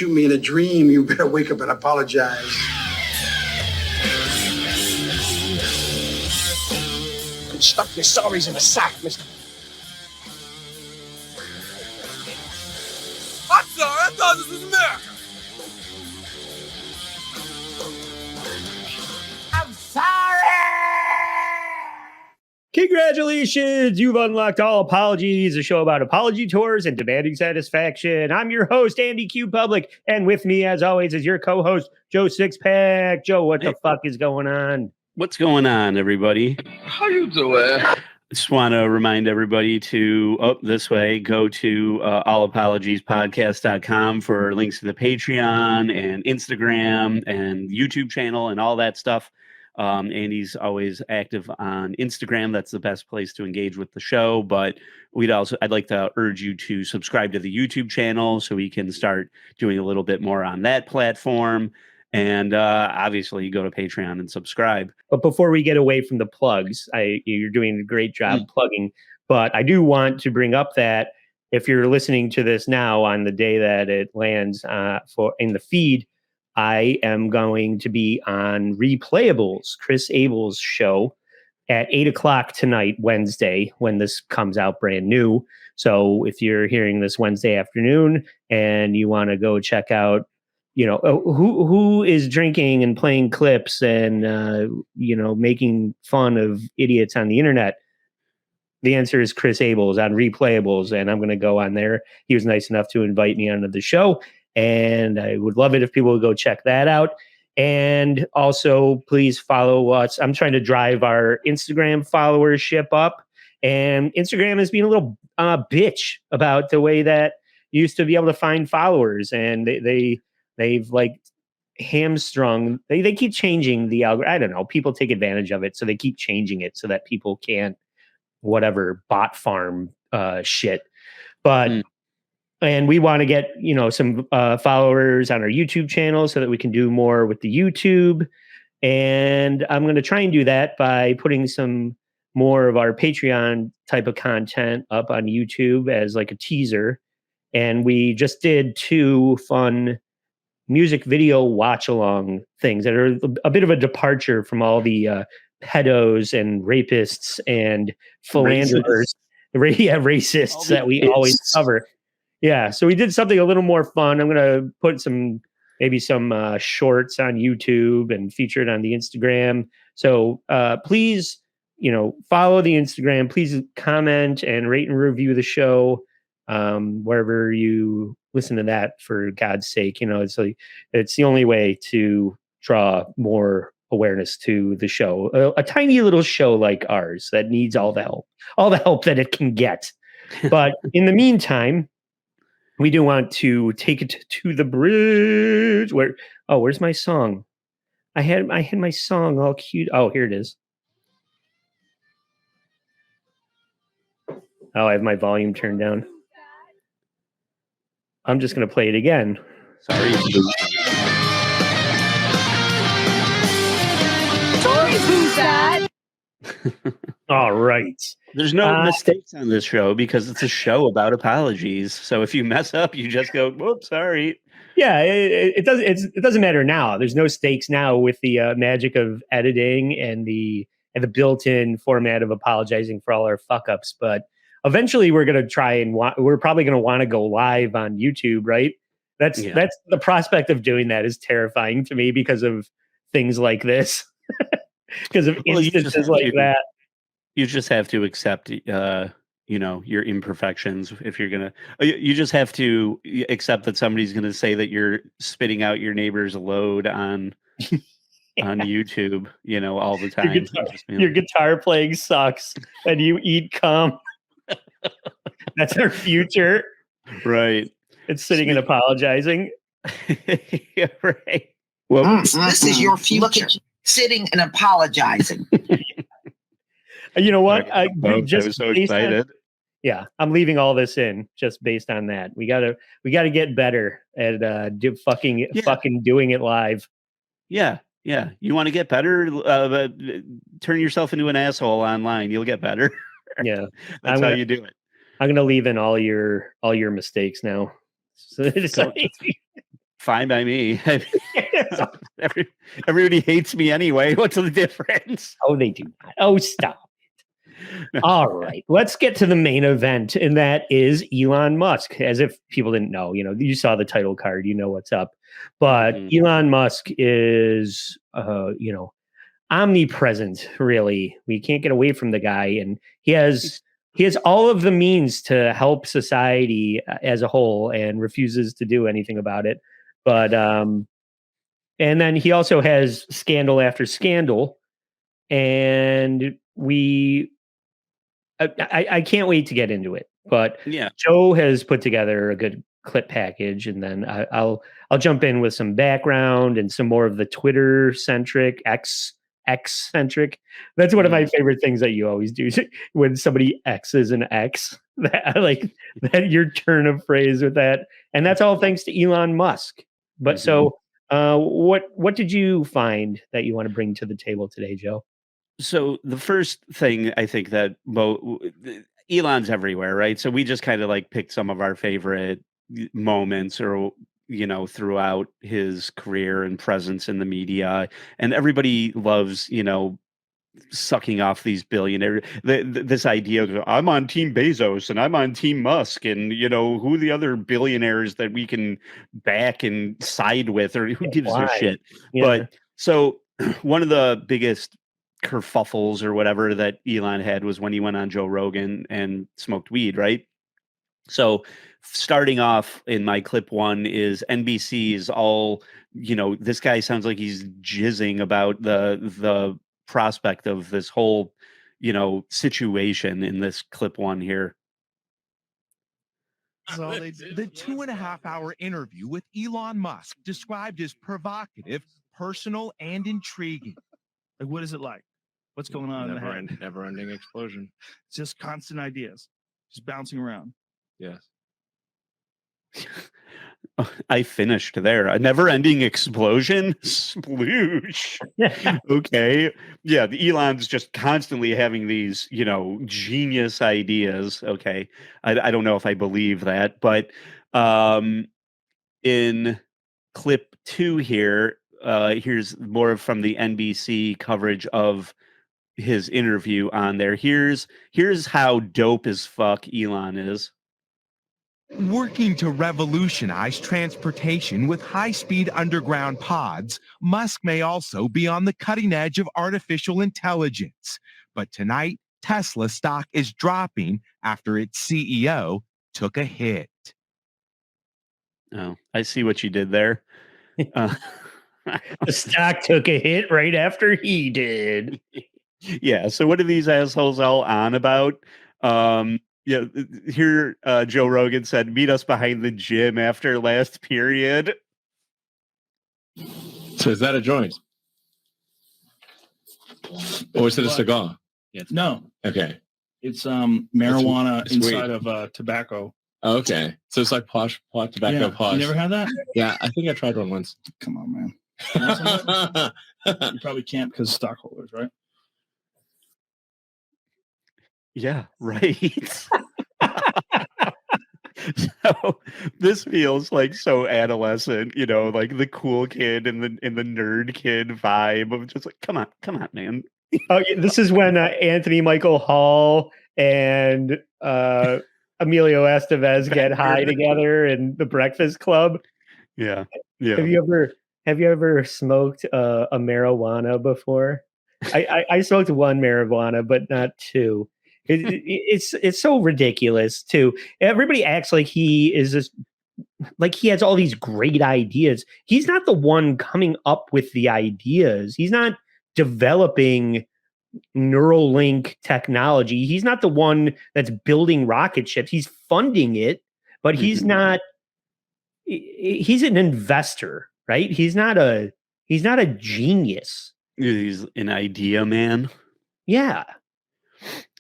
shoot me in a dream, you better wake up and apologize. Stuff your sorries in a sack, mister. I'm sorry, I thought this was America. I'm sorry! Congratulations! You've unlocked All Apologies, a show about apology tours and demanding satisfaction. I'm your host, Andy Q. Public, and with me, as always, is your co-host, Joe Sixpack. Joe, what the fuck is going on? What's going on, everybody? How you doing? Just want to remind everybody to, go to allapologiespodcast.com for links to the Patreon and Instagram and YouTube channel and all that stuff. Andy's always active on Instagram. That's the best place to engage with the show. But I'd like to urge you to subscribe to the YouTube channel so we can start doing a little bit more on that platform. And obviously, you go to Patreon and subscribe. But before we get away from the plugs, you're doing a great job plugging. But I do want to bring up that if you're listening to this now on the day that it lands in the feed, I am going to be on Replayables, Chris Abel's show, at 8 o'clock tonight, Wednesday, when this comes out brand new. So if you're hearing this Wednesday afternoon and you want to go check out, who is drinking and playing clips and, making fun of idiots on the internet? The answer is Chris Abel's on Replayables, and I'm going to go on there. He was nice enough to invite me onto the show, and I would love it if people would go check that out. And also, please follow us. I'm trying to drive our Instagram followership up, and Instagram is being a little bitch about the way that you used to be able to find followers, and they've like hamstrung. They keep changing the algorithm. I don't know. People take advantage of it, so they keep changing it so that people can't whatever bot farm shit. But and we want to get some followers on our YouTube channel so that we can do more with the YouTube. And I'm going to try and do that by putting some more of our Patreon type of content up on YouTube as like a teaser. And we just did 2 fun music video watch along things that are a bit of a departure from all the pedos and rapists and philanderers, racists that we always cover. Yeah, so we did something a little more fun. I'm going to put some shorts on YouTube and feature it on the Instagram. So please, follow the Instagram. Please comment and rate and review the show wherever you listen to that, for God's sake. It's the only way to draw more awareness to the show, a tiny little show like ours that needs all the help that it can get. But in the meantime, we do want to take it to the bridge. Where's my song? I had my song all cute. Oh, here it is. Oh, I have my volume turned down. I'm just going to play it again. Sorry. Sorry, who's that? All right. There's no mistakes on this show because it's a show about apologies. So if you mess up, you just go, whoops, sorry. Yeah, it doesn't matter now. There's no stakes now with the magic of editing and the built-in format of apologizing for all our fuck-ups. But eventually we're going to try and we're probably going to want to go live on YouTube, right? That's the prospect of doing that is terrifying to me because of things like this. Because of instances like that. You just have to accept, your imperfections. If you're going to, you just have to accept that somebody's going to say that you're spitting out your neighbor's load on YouTube, all the time. Your guitar playing sucks and you eat cum. That's our future. Right. It's sitting and apologizing. Yeah, right. Well, This is your future. Sitting and apologizing. You know what? I was so excited. I'm leaving all this in just based on that. We gotta get better at fucking doing it live. Yeah. You want to get better? Turn yourself into an asshole online. You'll get better. Yeah, that's how you do it. I'm gonna leave in all your mistakes now. So Fine by me. Everybody hates me anyway. What's the difference? Oh, they do not. Oh, stop. All right, let's get to the main event, and that is Elon Musk. As if people didn't know, you saw the title card, you know what's up. But Elon Musk is, omnipresent. Really, we can't get away from the guy, and he has all of the means to help society as a whole, and refuses to do anything about it. But and then he also has scandal after scandal, and I can't wait to get into it. But yeah, Joe has put together a good clip package, and then I'll jump in with some background and some more of the Twitter centric, X centric. That's one of my favorite things that you always do when somebody X's an X. That, I like that your turn of phrase with that, and that's all thanks to Elon Musk. But so, what did you find that you want to bring to the table today, Joe? So the first thing I think that Elon's everywhere, right? So we just kind of like picked some of our favorite moments or throughout his career and presence in the media, and everybody loves sucking off these billionaires. This idea of I'm on Team Bezos and I'm on Team Musk, and who the other billionaires that we can back and side with, or who gives a shit. Yeah. But so one of the biggest kerfuffles or whatever that Elon had was when he went on Joe Rogan and smoked weed, right? So starting off in my clip one is NBC's all, this guy sounds like he's jizzing about the prospect of this whole, situation in this clip one here. So the 2.5-hour interview with Elon Musk described as provocative, personal, and intriguing. Like, what is it like? What's going on in the head? Never-ending explosion. It's just constant ideas, just bouncing around. Yes. I finished there. A never-ending explosion? Sploosh. Okay. Yeah, the Elon's just constantly having these, genius ideas. Okay. I don't know if I believe that, but in clip 2 here, here's more from the NBC coverage of his interview on there. Here's how dope as fuck Elon is. Working to revolutionize transportation with high-speed underground pods, Musk may also be on the cutting edge of artificial intelligence. But tonight, Tesla stock is dropping after its CEO took a hit. Oh, I see what you did there. The stock took a hit right after he did. Yeah. So what are these assholes all on about? Here Joe Rogan said, "Meet us behind the gym after last period." So is that a joint? Or is it a cigar? Yes. No. Okay. It's marijuana It's inside weed. of tobacco. Oh, okay. So it's like posh tobacco Yeah. posh. You never had that? Yeah, I think I tried one once. Come on, man. You want some of it? You probably can't because stockholders, right? Yeah, right. So this feels like so adolescent, like the cool kid and the nerd kid vibe of just like, come on, man. Oh, yeah, this is when Anthony Michael Hall and Emilio Estevez get high together in the Breakfast Club. Yeah. Have you ever smoked a marijuana before? I smoked one marijuana, but not two. It's so ridiculous too. Everybody acts like he is this, like he has all these great ideas. He's not the one coming up with the ideas. He's not developing Neuralink technology. He's not the one that's building rocket ships. He's funding it, but he's not. He's an investor, right? He's not a genius. He's an idea man. Yeah.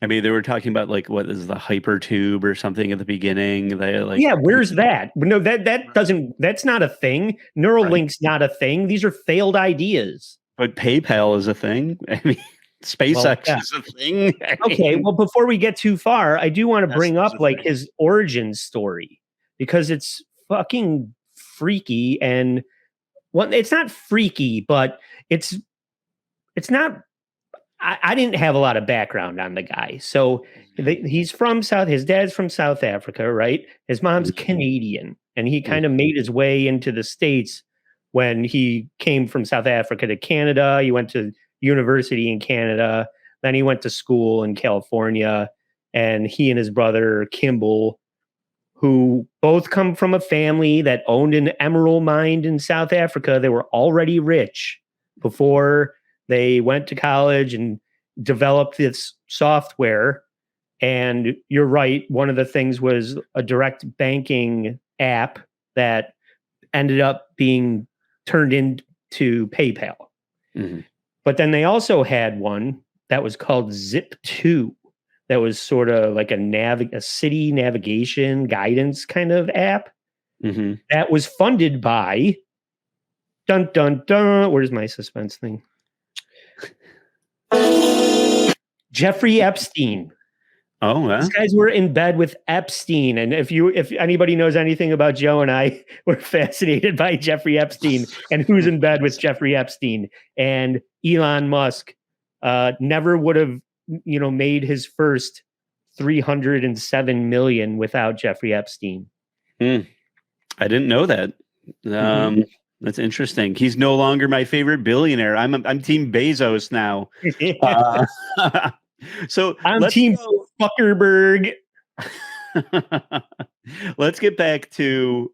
I mean, they were talking about like what is the hypertube or something at the beginning. Where's that? No, that's not a thing. Neuralink's not a thing. These are failed ideas. But PayPal is a thing. I mean, SpaceX is a thing. Okay, well, before we get too far, I do want to bring up like his origin story because it's fucking freaky. And it's not freaky, but it's not. I didn't have a lot of background on the guy. So he's from his dad's from South Africa, right? His mom's Canadian, and he kind of made his way into the States when he came from South Africa to Canada. He went to university in Canada. Then he went to school in California, and he and his brother Kimball, who both come from a family that owned an emerald mine in South Africa. They were already rich before they went to college and developed this software. And you're right. One of the things was a direct banking app that ended up being turned into PayPal. Mhm. But then they also had one that was called Zip2. That was sort of like a city navigation guidance kind of app Mhm. that was funded by dun dun dun. Where's my suspense thing? Jeffrey Epstein. Oh, yeah. These guys were in bed with Epstein, and if anybody knows anything about Joe and I, we're fascinated by Jeffrey Epstein and who's in bed with Jeffrey Epstein. And Elon Musk never would have, made his first 307 million without Jeffrey Epstein. I didn't know that. That's interesting. He's no longer my favorite billionaire. I'm Team Bezos now. So I'm Team Zuckerberg. Let's get back to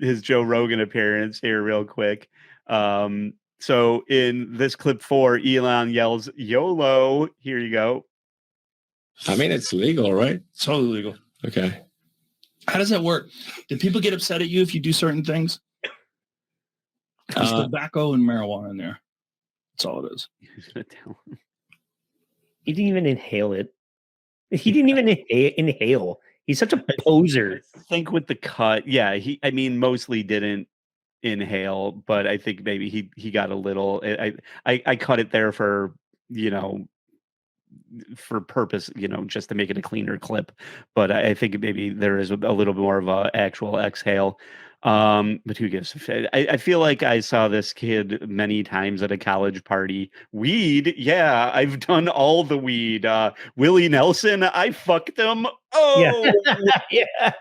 his Joe Rogan appearance here real quick. So in this clip 4, Elon yells YOLO. Here you go. I mean, it's legal, right? It's totally legal. Okay. How does that work? Do people get upset at you if you do certain things? There's tobacco and marijuana in there. That's all it is. He didn't even inhale it. He didn't even inhale. He's such a poser. I think with the cut, yeah, mostly didn't inhale, but I think maybe he got a little. I cut it there for for purpose, just to make it a cleaner clip. But I think maybe there is a little bit more of a actual exhale. But who gives a shit? I feel like I saw this kid many times at a college party. Weed, yeah, I've done all the weed. Willie Nelson, I fucked him. Oh, yeah.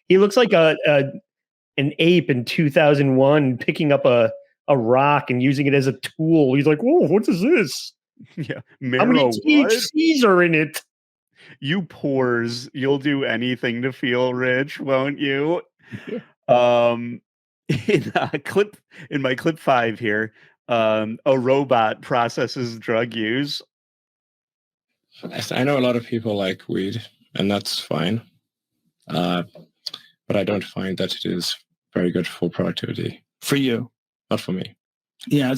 He looks like an ape in 2001 picking up a rock and using it as a tool. He's like, "Whoa, what is this? Yeah, how many THCs are in it? You pores, you'll do anything to feel rich, won't you?" Yeah. In my clip 5 here, a robot processes drug use. I know a lot of people like weed, and that's fine. But I don't find that it is very good for productivity. For you? Not for me. Yeah,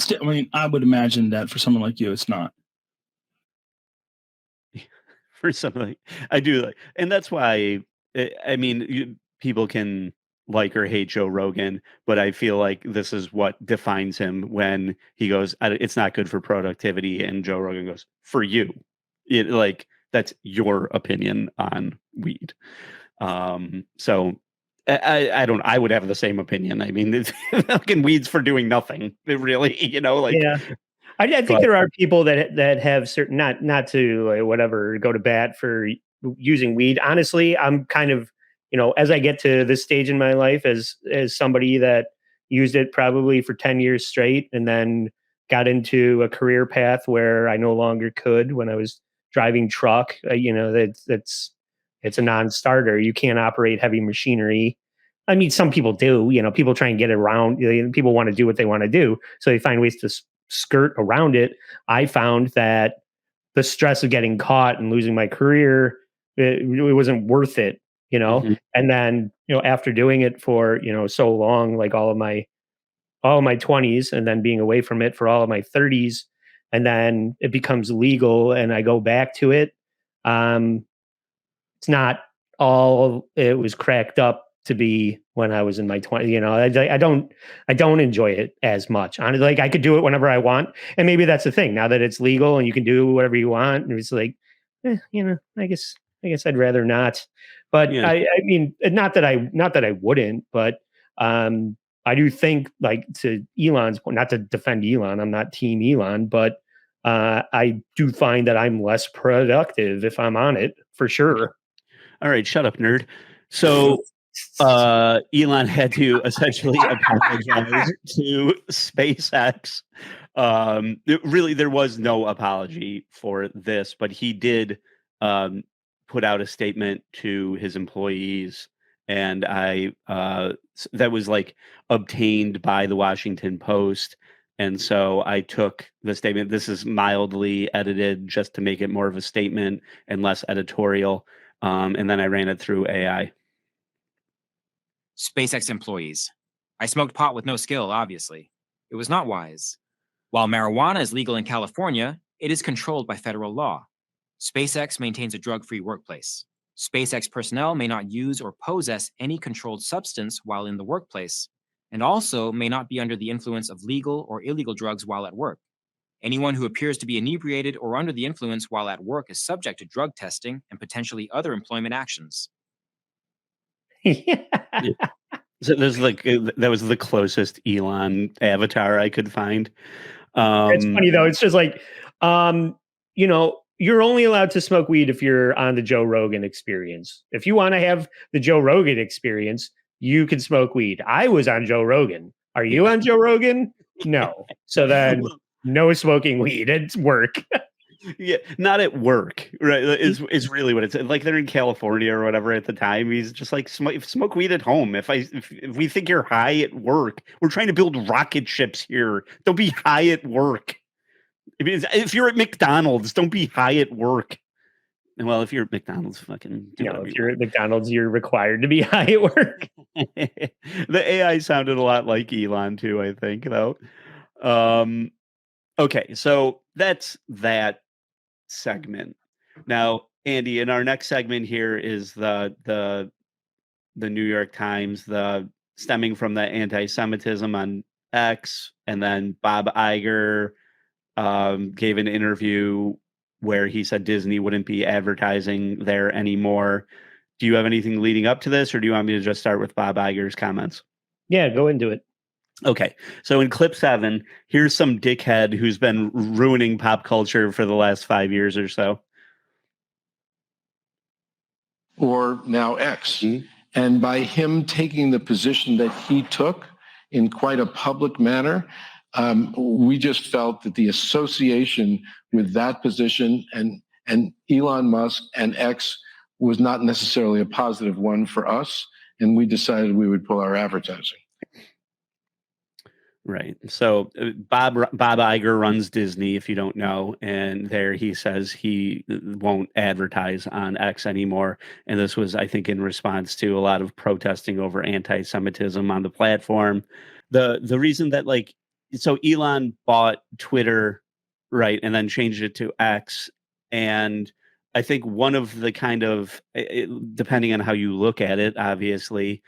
I would imagine that for someone like you, it's not. For something I do like, and that's why people can like or hate Joe Rogan, but I feel like this is what defines him when he goes, "It's not good for productivity," and Joe Rogan goes, "For you." That's your opinion on weed. So I would have the same opinion. I mean, it's fucking weeds for doing nothing. It really, Yeah. I think there are people that have certain not to whatever go to bat for using weed. Honestly, I'm kind of, as I get to this stage in my life as somebody that used it probably for 10 years straight and then got into a career path where I no longer could when I was driving truck, it's a non-starter. You can't operate heavy machinery. I mean, some people do, people try and get around, people want to do what they want to do. So they find ways to skirt around it. I found that the stress of getting caught and losing my career, it wasn't worth it, Mm-hmm. And then, after doing it for, so long, like all of my 20s and then being away from it for all of my 30s, and then it becomes legal and I go back to it. It's not all it was cracked up to be when I was in my 20s. I don't enjoy it as much. Like I could do it whenever I want. And maybe that's the thing. Now that it's legal and you can do whatever you want, and it's like, I guess I'd rather not. But yeah. I mean, not that I wouldn't, but I do think, like, to Elon's point, not to defend Elon, I'm not team Elon, but I do find that I'm less productive if I'm on it, for sure. All right, shut up, nerd. So Elon had to essentially apologize to SpaceX. Really, there was no apology for this, but he did put out a statement to his employees, and that was like obtained by the Washington Post. And so I took the statement. This is mildly edited just to make it more of a statement and less editorial. And then I ran it through AI. SpaceX employees. I smoked pot with no skill, obviously. It was not wise. While marijuana is legal in California, it is controlled by federal law. SpaceX maintains a drug-free workplace. SpaceX personnel may not use or possess any controlled substance while in the workplace, and also may not be under the influence of legal or illegal drugs while at work. Anyone who appears to be inebriated or under the influence while at work is subject to drug testing and potentially other employment actions. Yeah. So there's like that was the closest Elon avatar I could find. It's funny though. It's just like, you know, you're only allowed to smoke weed if you're on the Joe Rogan Experience. If you want to have the Joe Rogan Experience, you can smoke weed. I was on Joe Rogan. Are you on Joe Rogan? No. So then no smoking weed at work. Yeah, not at work, right? Is really what it's like. They're in California or whatever at the time. He's just like smoke weed at home. If we think you're high at work, we're trying to build rocket ships here. Don't be high at work. If you're at McDonald's, don't be high at work. Well, if you're at McDonald's, fucking if you're at McDonald's, you're required to be high at work. The AI sounded a lot like Elon too, I think, though. Okay, so that's that segment. Now, Andy, in our next segment here is the New York Times, the stemming from the anti-Semitism on X, and then Bob Iger gave an interview where he said Disney wouldn't be advertising there anymore. Do you have anything leading up to this, or do you want me to just start with Bob Iger's comments? Yeah, go into it. Okay, so in clip 7, here's some dickhead who's been ruining pop culture for the last 5 years or so. Or now X. And by him taking the position that he took in quite a public manner, we just felt that the association with that position and Elon Musk and X was not necessarily a positive one for us, and we decided we would pull our advertising. Right. So Bob Iger runs Disney, if you don't know, and there he says he won't advertise on X anymore. And this was, I think, in response to a lot of protesting over anti-Semitism on the platform. The reason that, like, so Elon bought Twitter, right, and then changed it to X. And I think one of the kind of, depending on how you look at it, obviously,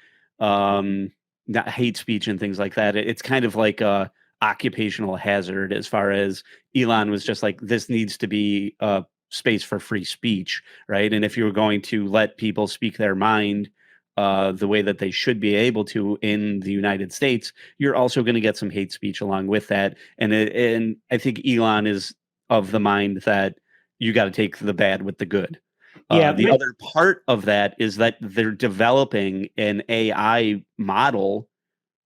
not hate speech and things like that. It's kind of like a occupational hazard, as far as Elon was just like, this needs to be a space for free speech, right? And if you're going to let people speak their mind the way that they should be able to in the United States, you're also going to get some hate speech along with that. And I think Elon is of the mind that you got to take the bad with the good. The other part of that is that they're developing an AI model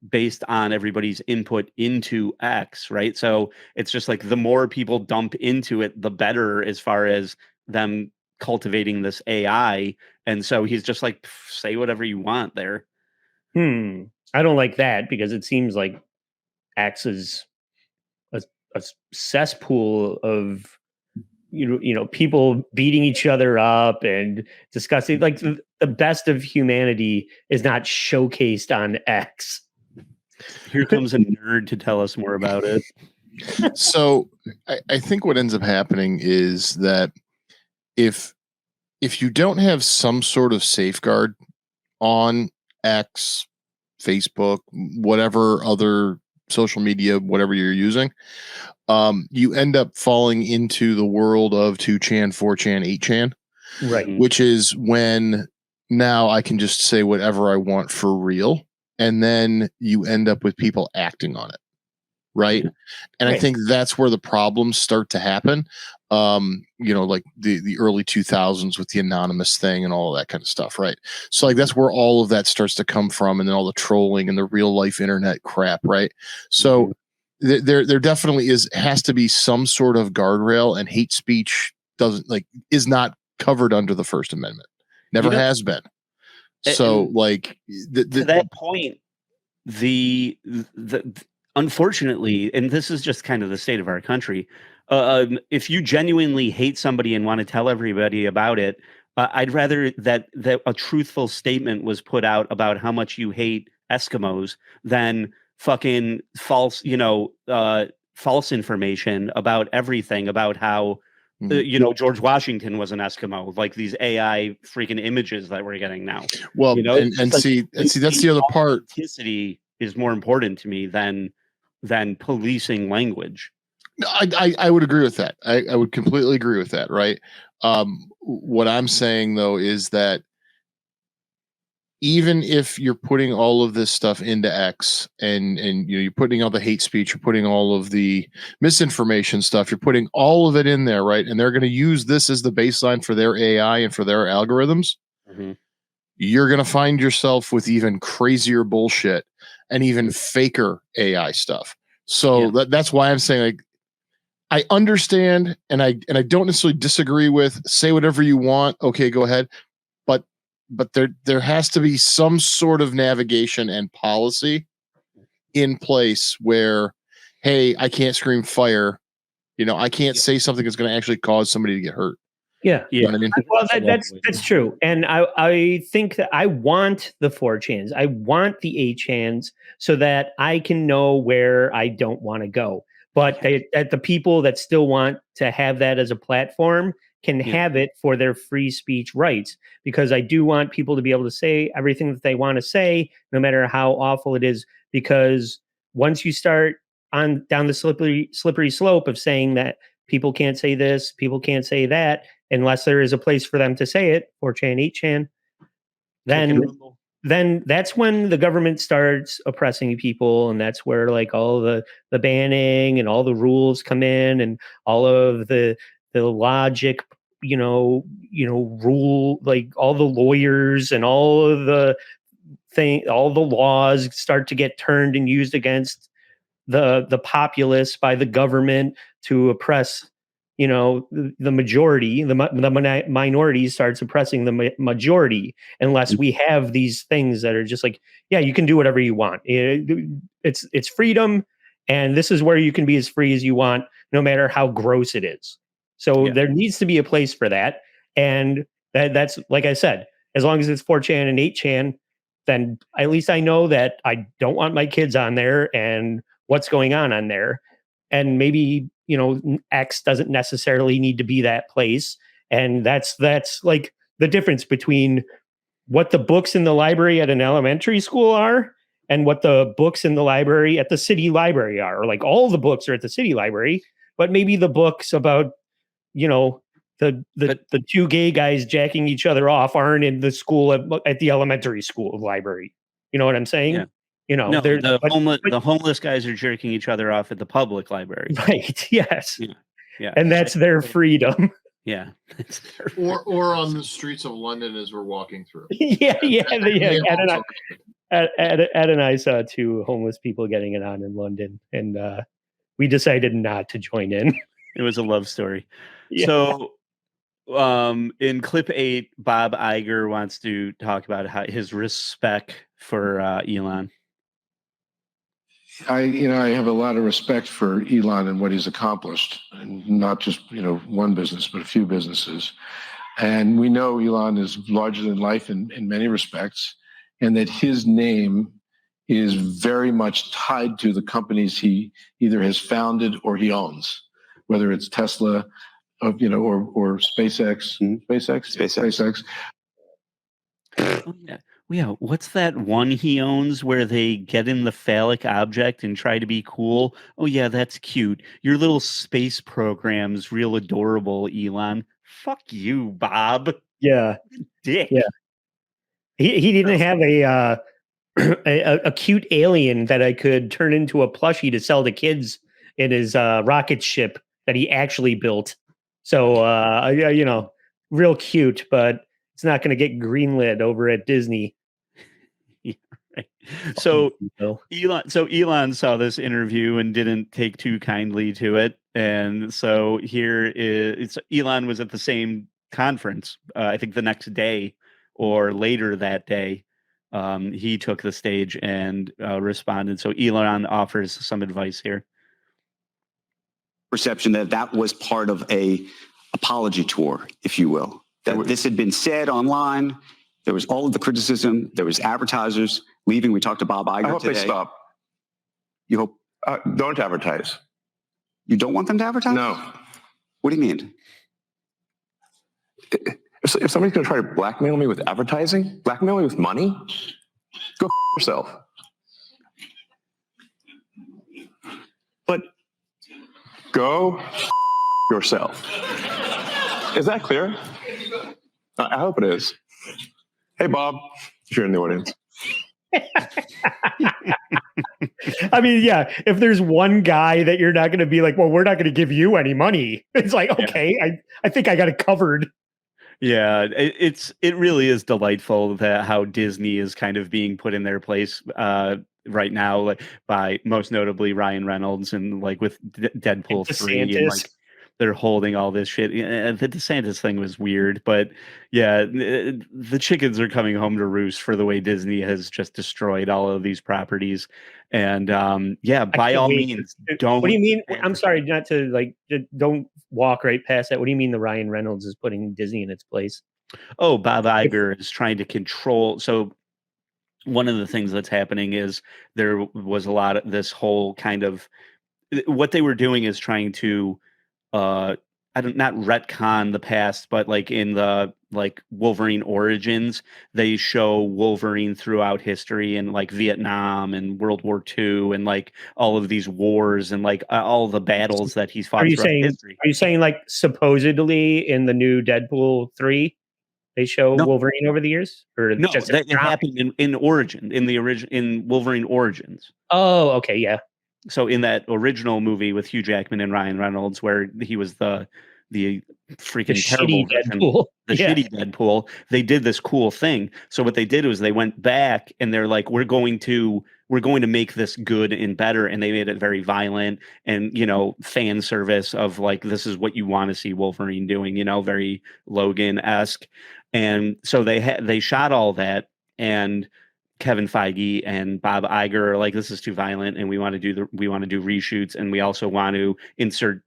based on everybody's input into X, right? So it's just like the more people dump into it, the better, as far as them cultivating this AI. And so he's just like, say whatever you want there. I don't like that, because it seems like X is a cesspool of people beating each other up and discussing, like, the best of humanity is not showcased on X. Here comes a nerd to tell us more about it. So I think what ends up happening is that if you don't have some sort of safeguard on X, Facebook, whatever other social media, whatever you're using, you end up falling into the world of 2chan, 4chan, 8chan, right? Which is when now I can just say whatever I want for real, and then you end up with people acting on it, right? And I think that's where the problems start to happen. Like the early 2000s with the anonymous thing and all of that kind of stuff, right? So like that's where all of that starts to come from, and then all the trolling and the real life internet crap, right? So there definitely has to be some sort of guardrail, and hate speech is not covered under the First Amendment. Never has been. So like to that point, the unfortunately, and this is just kind of the state of our country, if you genuinely hate somebody and want to tell everybody about it, I'd rather that a truthful statement was put out about how much you hate Eskimos than fucking false information about everything, about how George Washington was an Eskimo, like these AI freaking images that we're getting now. Well, see that's the other part. Authenticity is more important to me than policing language. I would agree with that. I would completely agree with that, right? What I'm saying though is that even if you're putting all of this stuff into X and you're putting all the hate speech, you're putting all of the misinformation stuff, you're putting all of it in there, right? And they're going to use this as the baseline for their AI and for their algorithms. You're going to find yourself with even crazier bullshit and even faker AI stuff. So that's why I'm saying, like, I understand and I don't necessarily disagree with say whatever you want. Okay, go ahead. But there has to be some sort of navigation and policy in place where, hey, I can't scream fire. I can't say something that's going to actually cause somebody to get hurt. Yeah. You know what I mean? Well, that's true. And I think that I want the 4chans. I want the 8chans so that I can know where I don't want to go. But the people that still want to have that as a platform can have it for their free speech rights, because I do want people to be able to say everything that they want to say, no matter how awful it is. Because once you start down the slippery slope of saying that people can't say this, people can't say that, unless there is a place for them to say it, 4chan, 8chan, then that's when the government starts oppressing people, and that's where like all the banning and all the rules come in, and all of the logic, rule, like all the lawyers and all of the all the laws start to get turned and used against the populace by the government to oppress, the majority. The minority starts oppressing the majority, unless we have these things that are just like, yeah, you can do whatever you want. It's freedom, and this is where you can be as free as you want, no matter how gross it is. So there needs to be a place for that. And that's, like I said, as long as it's 4chan and 8chan, then at least I know that I don't want my kids on there and what's going on there. And maybe, X doesn't necessarily need to be that place. And that's like the difference between what the books in the library at an elementary school are and what the books in the library at the city library are. Or like all the books are at the city library, but maybe the books about, the two gay guys jacking each other off aren't in the school at the elementary school library. You know what I'm saying? Yeah. The homeless guys are jerking each other off at the public library. Right. Yes. Yeah. And that's their freedom. Yeah. or on the streets of London as we're walking through. Yeah. Ed and I saw two homeless people getting it on in London, and we decided not to join in. It was a love story. Yeah. So in clip 8, Bob Iger wants to talk about his respect for Elon. I have a lot of respect for Elon and what he's accomplished, and not just, one business, but a few businesses. And we know Elon is larger than life in many respects, and that his name is very much tied to the companies he either has founded or he owns, whether it's Tesla, or SpaceX. SpaceX. Oh, yeah. Yeah, what's that one he owns where they get in the phallic object and try to be cool? Oh yeah, that's cute. Your little space program's real adorable, Elon. Fuck you, Bob. Yeah. Dick. Yeah. He didn't have a cute alien that I could turn into a plushie to sell to kids in his rocket ship that he actually built. So, real cute, but it's not going to get greenlit over at Disney. Yeah, right. So Elon saw this interview and didn't take too kindly to it, and so Elon was at the same conference. I think the next day or later that day, he took the stage and responded. So Elon offers some advice here. Perception that was part of a apology tour, if you will. That this had been said online. There was all of the criticism. There was advertisers leaving. We talked to Bob Iger I hope today. they stop. You hope? Don't advertise. You don't want them to advertise? No. What do you mean? If somebody's going to try to blackmail me with advertising, blackmail me with money, go yourself. But go yourself. Is that clear? I hope it is. Hey, Bob, if you're in the audience. I mean, yeah, if there's one guy that you're not going to be like, well, we're not going to give you any money. It's like, okay, yeah. I think I got it covered. Yeah, it really is delightful that how Disney is kind of being put in their place right now, like, by most notably Ryan Reynolds and like with Deadpool 3 and like they're holding all this shit. The DeSantis thing was weird, but yeah, the chickens are coming home to roost for the way Disney has just destroyed all of these properties. And yeah, by all means, don't. What do you mean? I'm sorry, not to like, don't walk right past that. What do you mean the Ryan Reynolds is putting Disney in its place? Oh, Bob Iger is trying to control. So one of the things that's happening is there was a lot of this whole kind of what they were doing is trying to not retcon the past, but like in the like Wolverine Origins, they show Wolverine throughout history and like Vietnam and World War II and like all of these wars and like all the battles that he's fought throughout history. Are you saying like supposedly in the new Deadpool 3 they show Wolverine over the years? Or no, just it happened in Wolverine Origins. Oh, okay, yeah. So in that original movie with Hugh Jackman and Ryan Reynolds, where he was the freaking terrible version, shitty Deadpool, they did this cool thing. So what they did was they went back and they're like, we're going to make this good and better, and they made it very violent and fan service of like, this is what you want to see Wolverine doing, very Logan-esque. And so they shot all that, and Kevin Feige and Bob Iger are like, this is too violent, and we want to do reshoots, and we also want to insert,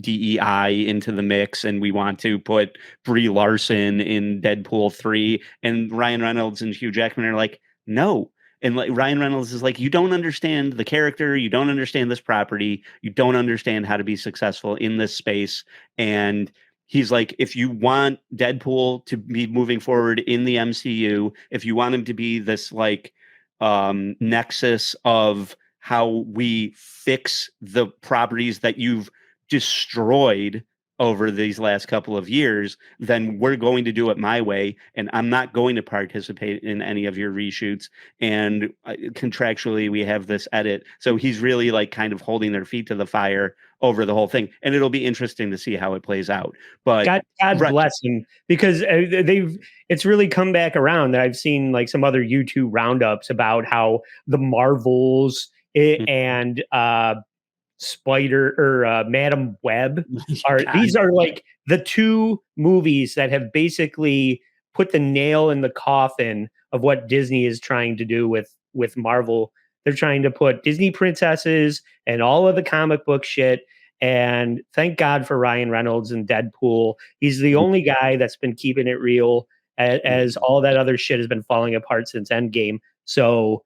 DEI into the mix, and we want to put Brie Larson in Deadpool 3. And Ryan Reynolds and Hugh Jackman are like, no. And like Ryan Reynolds is like, you don't understand the character, you don't understand this property, you don't understand how to be successful in this space. And he's like, if you want Deadpool to be moving forward in the MCU, if you want him to be this like nexus of how we fix the properties that you've destroyed over these last couple of years, then we're going to do it my way, and I'm not going to participate in any of your reshoots. And contractually, we have this edit. So he's really like kind of holding their feet to the fire over the whole thing, and it'll be interesting to see how it plays out. But God bless him, because it's really come back around. I've seen like some other YouTube roundups about how the Marvels and Spider or Madam Web these are like the two movies that have basically put the nail in the coffin of what Disney is trying to do with Marvel. They're trying to put Disney princesses and all of the comic book shit. And thank God for Ryan Reynolds and Deadpool. He's the only guy that's been keeping it real as all that other shit has been falling apart since Endgame. So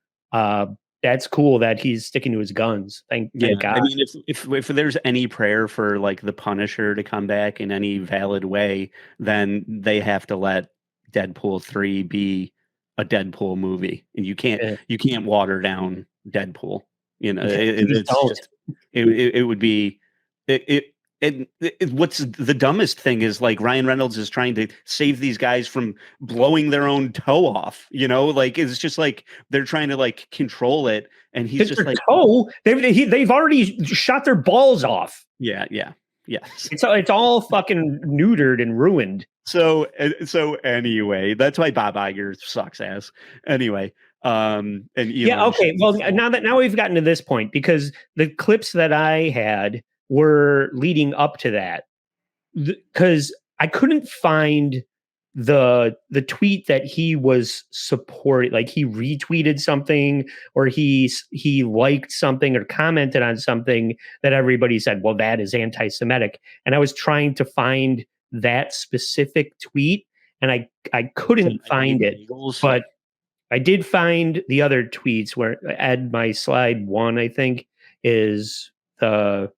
that's cool that he's sticking to his guns. Thank God. I mean, if there's any prayer for like the Punisher to come back in any valid way, then they have to let Deadpool 3 be a Deadpool movie, and you can't water down Deadpool. It would be what's the dumbest thing is like Ryan Reynolds is trying to save these guys from blowing their own toe off. Like it's just like they're trying to like control it, and he's just like, "Oh, they've already shot their balls off." Yeah. It's all fucking neutered and ruined. So anyway, that's why Bob Iger sucks ass. Anyway, and yeah, okay. Well, now we've gotten to this point because the clips that I had were leading up to that, because I couldn't find the tweet that he was supporting. Like he retweeted something or he liked something or commented on something that everybody said, well, that is anti-Semitic. And I was trying to find that specific tweet and I couldn't find it, but I did find the other tweets where at my slide 1, I think, is the,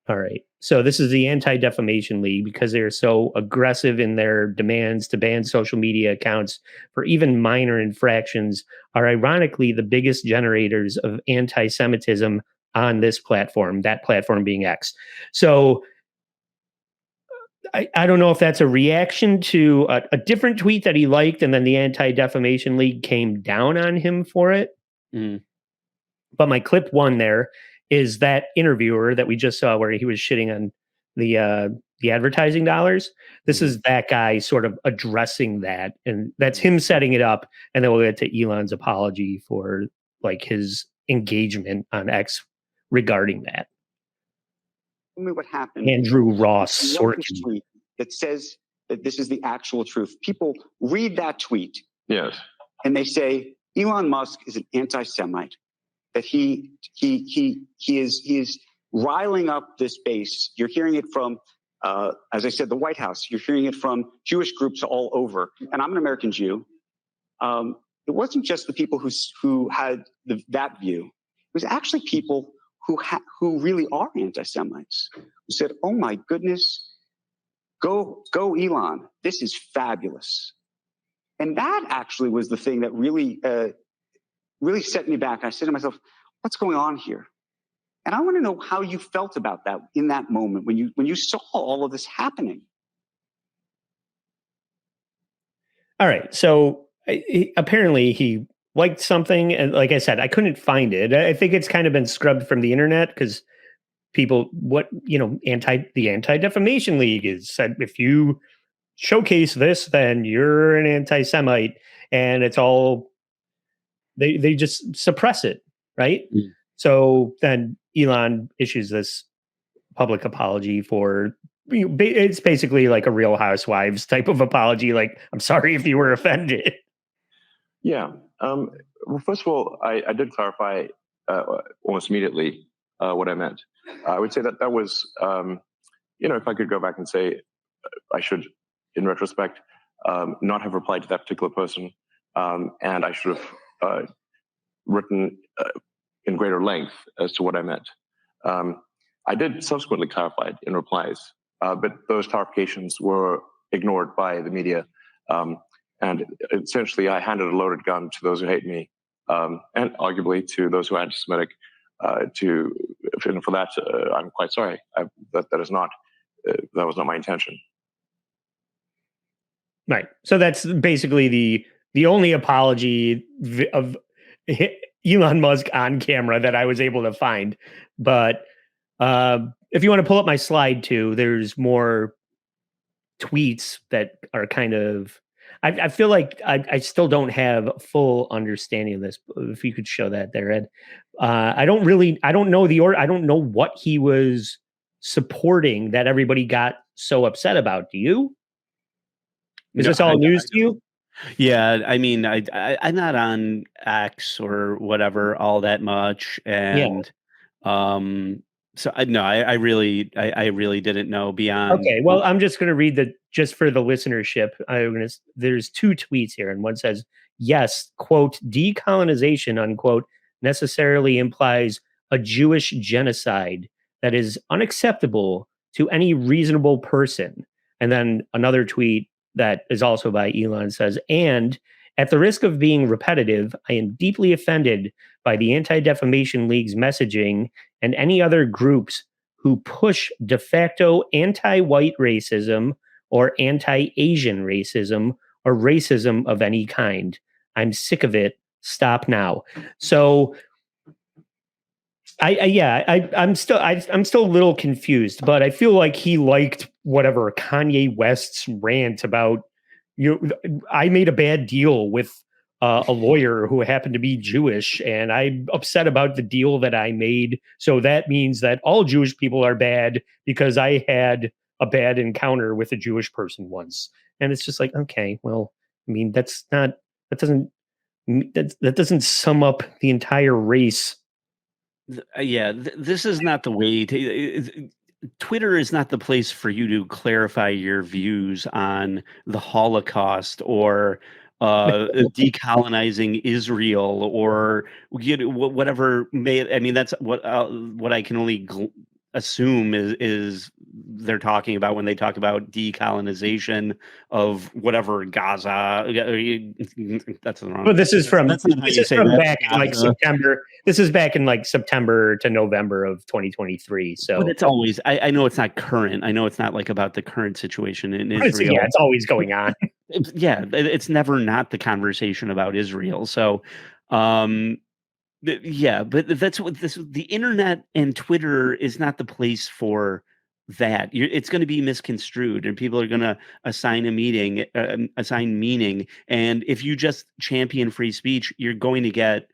all right. So this is the Anti-Defamation League because they're so aggressive in their demands to ban social media accounts for even minor infractions are ironically the biggest generators of anti-Semitism on this platform, that platform being X. So I don't know if that's a reaction to a different tweet that he liked and then the Anti-Defamation League came down on him for it. But my clip 1 there is that interviewer that we just saw where he was shitting on the advertising dollars. This is that guy sort of addressing that, and that's him setting it up. And then we'll get to Elon's apology for like his engagement on X regarding that. Tell me what happened. Andrew Ross Sorkin tweet that says that this is the actual truth. People read that tweet. Yes. And they say Elon Musk is an anti-Semite. That he is riling up this base. You're hearing it from, as I said, the White House. You're hearing it from Jewish groups all over. And I'm an American Jew. It wasn't just the people who had that view. It was actually people who really are anti-Semites who said, "Oh my goodness, go Elon! This is fabulous." And that actually was the thing that really set me back. I said to myself, what's going on here? And I want to know how you felt about that in that moment when you saw all of this happening. All right. So apparently he liked something. And like I said, I couldn't find it. I think it's kind of been scrubbed from the internet because people, the Anti-Defamation League is said, if you showcase this, then you're an anti-Semite, and it's all, they just suppress it, right? So then Elon issues this public apology for, it's basically like a Real Housewives type of apology. Like, I'm sorry if you were offended. Yeah. Well, first of all, I did clarify almost immediately what I meant. I would say that was, if I could go back and say, I should, in retrospect, not have replied to that particular person, and I should have written in greater length as to what I meant. I did subsequently clarify it in replies, but those clarifications were ignored by the media. And essentially, I handed a loaded gun to those who hate me, and arguably to those who are anti-Semitic. For that, I'm quite sorry. That was not my intention. Right. So that's basically the only apology of Elon Musk on camera that I was able to find. But if you want to pull up my slide 2, there's more tweets that are kind of, I feel like I still don't have a full understanding of this. If you could show that there, Ed. I don't know what he was supporting that everybody got so upset about. Do you? Is this all news to you? Yeah, I mean, I'm not on X or whatever all that much, and so I really didn't know beyond. Okay, well, I'm just going to read just for the listenership. There's 2 tweets here, and one says, "Yes, quote, decolonization, unquote, necessarily implies a Jewish genocide that is unacceptable to any reasonable person." And then another tweet that is also by Elon says, "And at the risk of being repetitive, I am deeply offended by the Anti-Defamation League's messaging and any other groups who push de facto anti-white racism or anti-Asian racism or racism of any kind. I'm sick of it. Stop now. So I'm still a little confused, but I feel like he liked whatever Kanye West's rant about I made a bad deal with a lawyer who happened to be Jewish, and I'm upset about the deal that I made. So that means that all Jewish people are bad because I had a bad encounter with a Jewish person once. And it's just like, okay, well, I mean, that doesn't sum up the entire race. This is not the way Twitter is not the place for you to clarify your views on the Holocaust or decolonizing Israel or whatever may. I mean, that's what I can only assume is they're talking about when they talk about decolonization of whatever Gaza. That's the wrong. But this is from back in like September. This is back in like September to November of 2023. So, but it's always. I know it's not current. I know it's not like about the current situation in Israel. It's always going on. It's never not the conversation about Israel. So, but that's what the internet and Twitter is not the place for that. It's going to be misconstrued, and people are going to assign meaning. And if you just champion free speech, you're going to get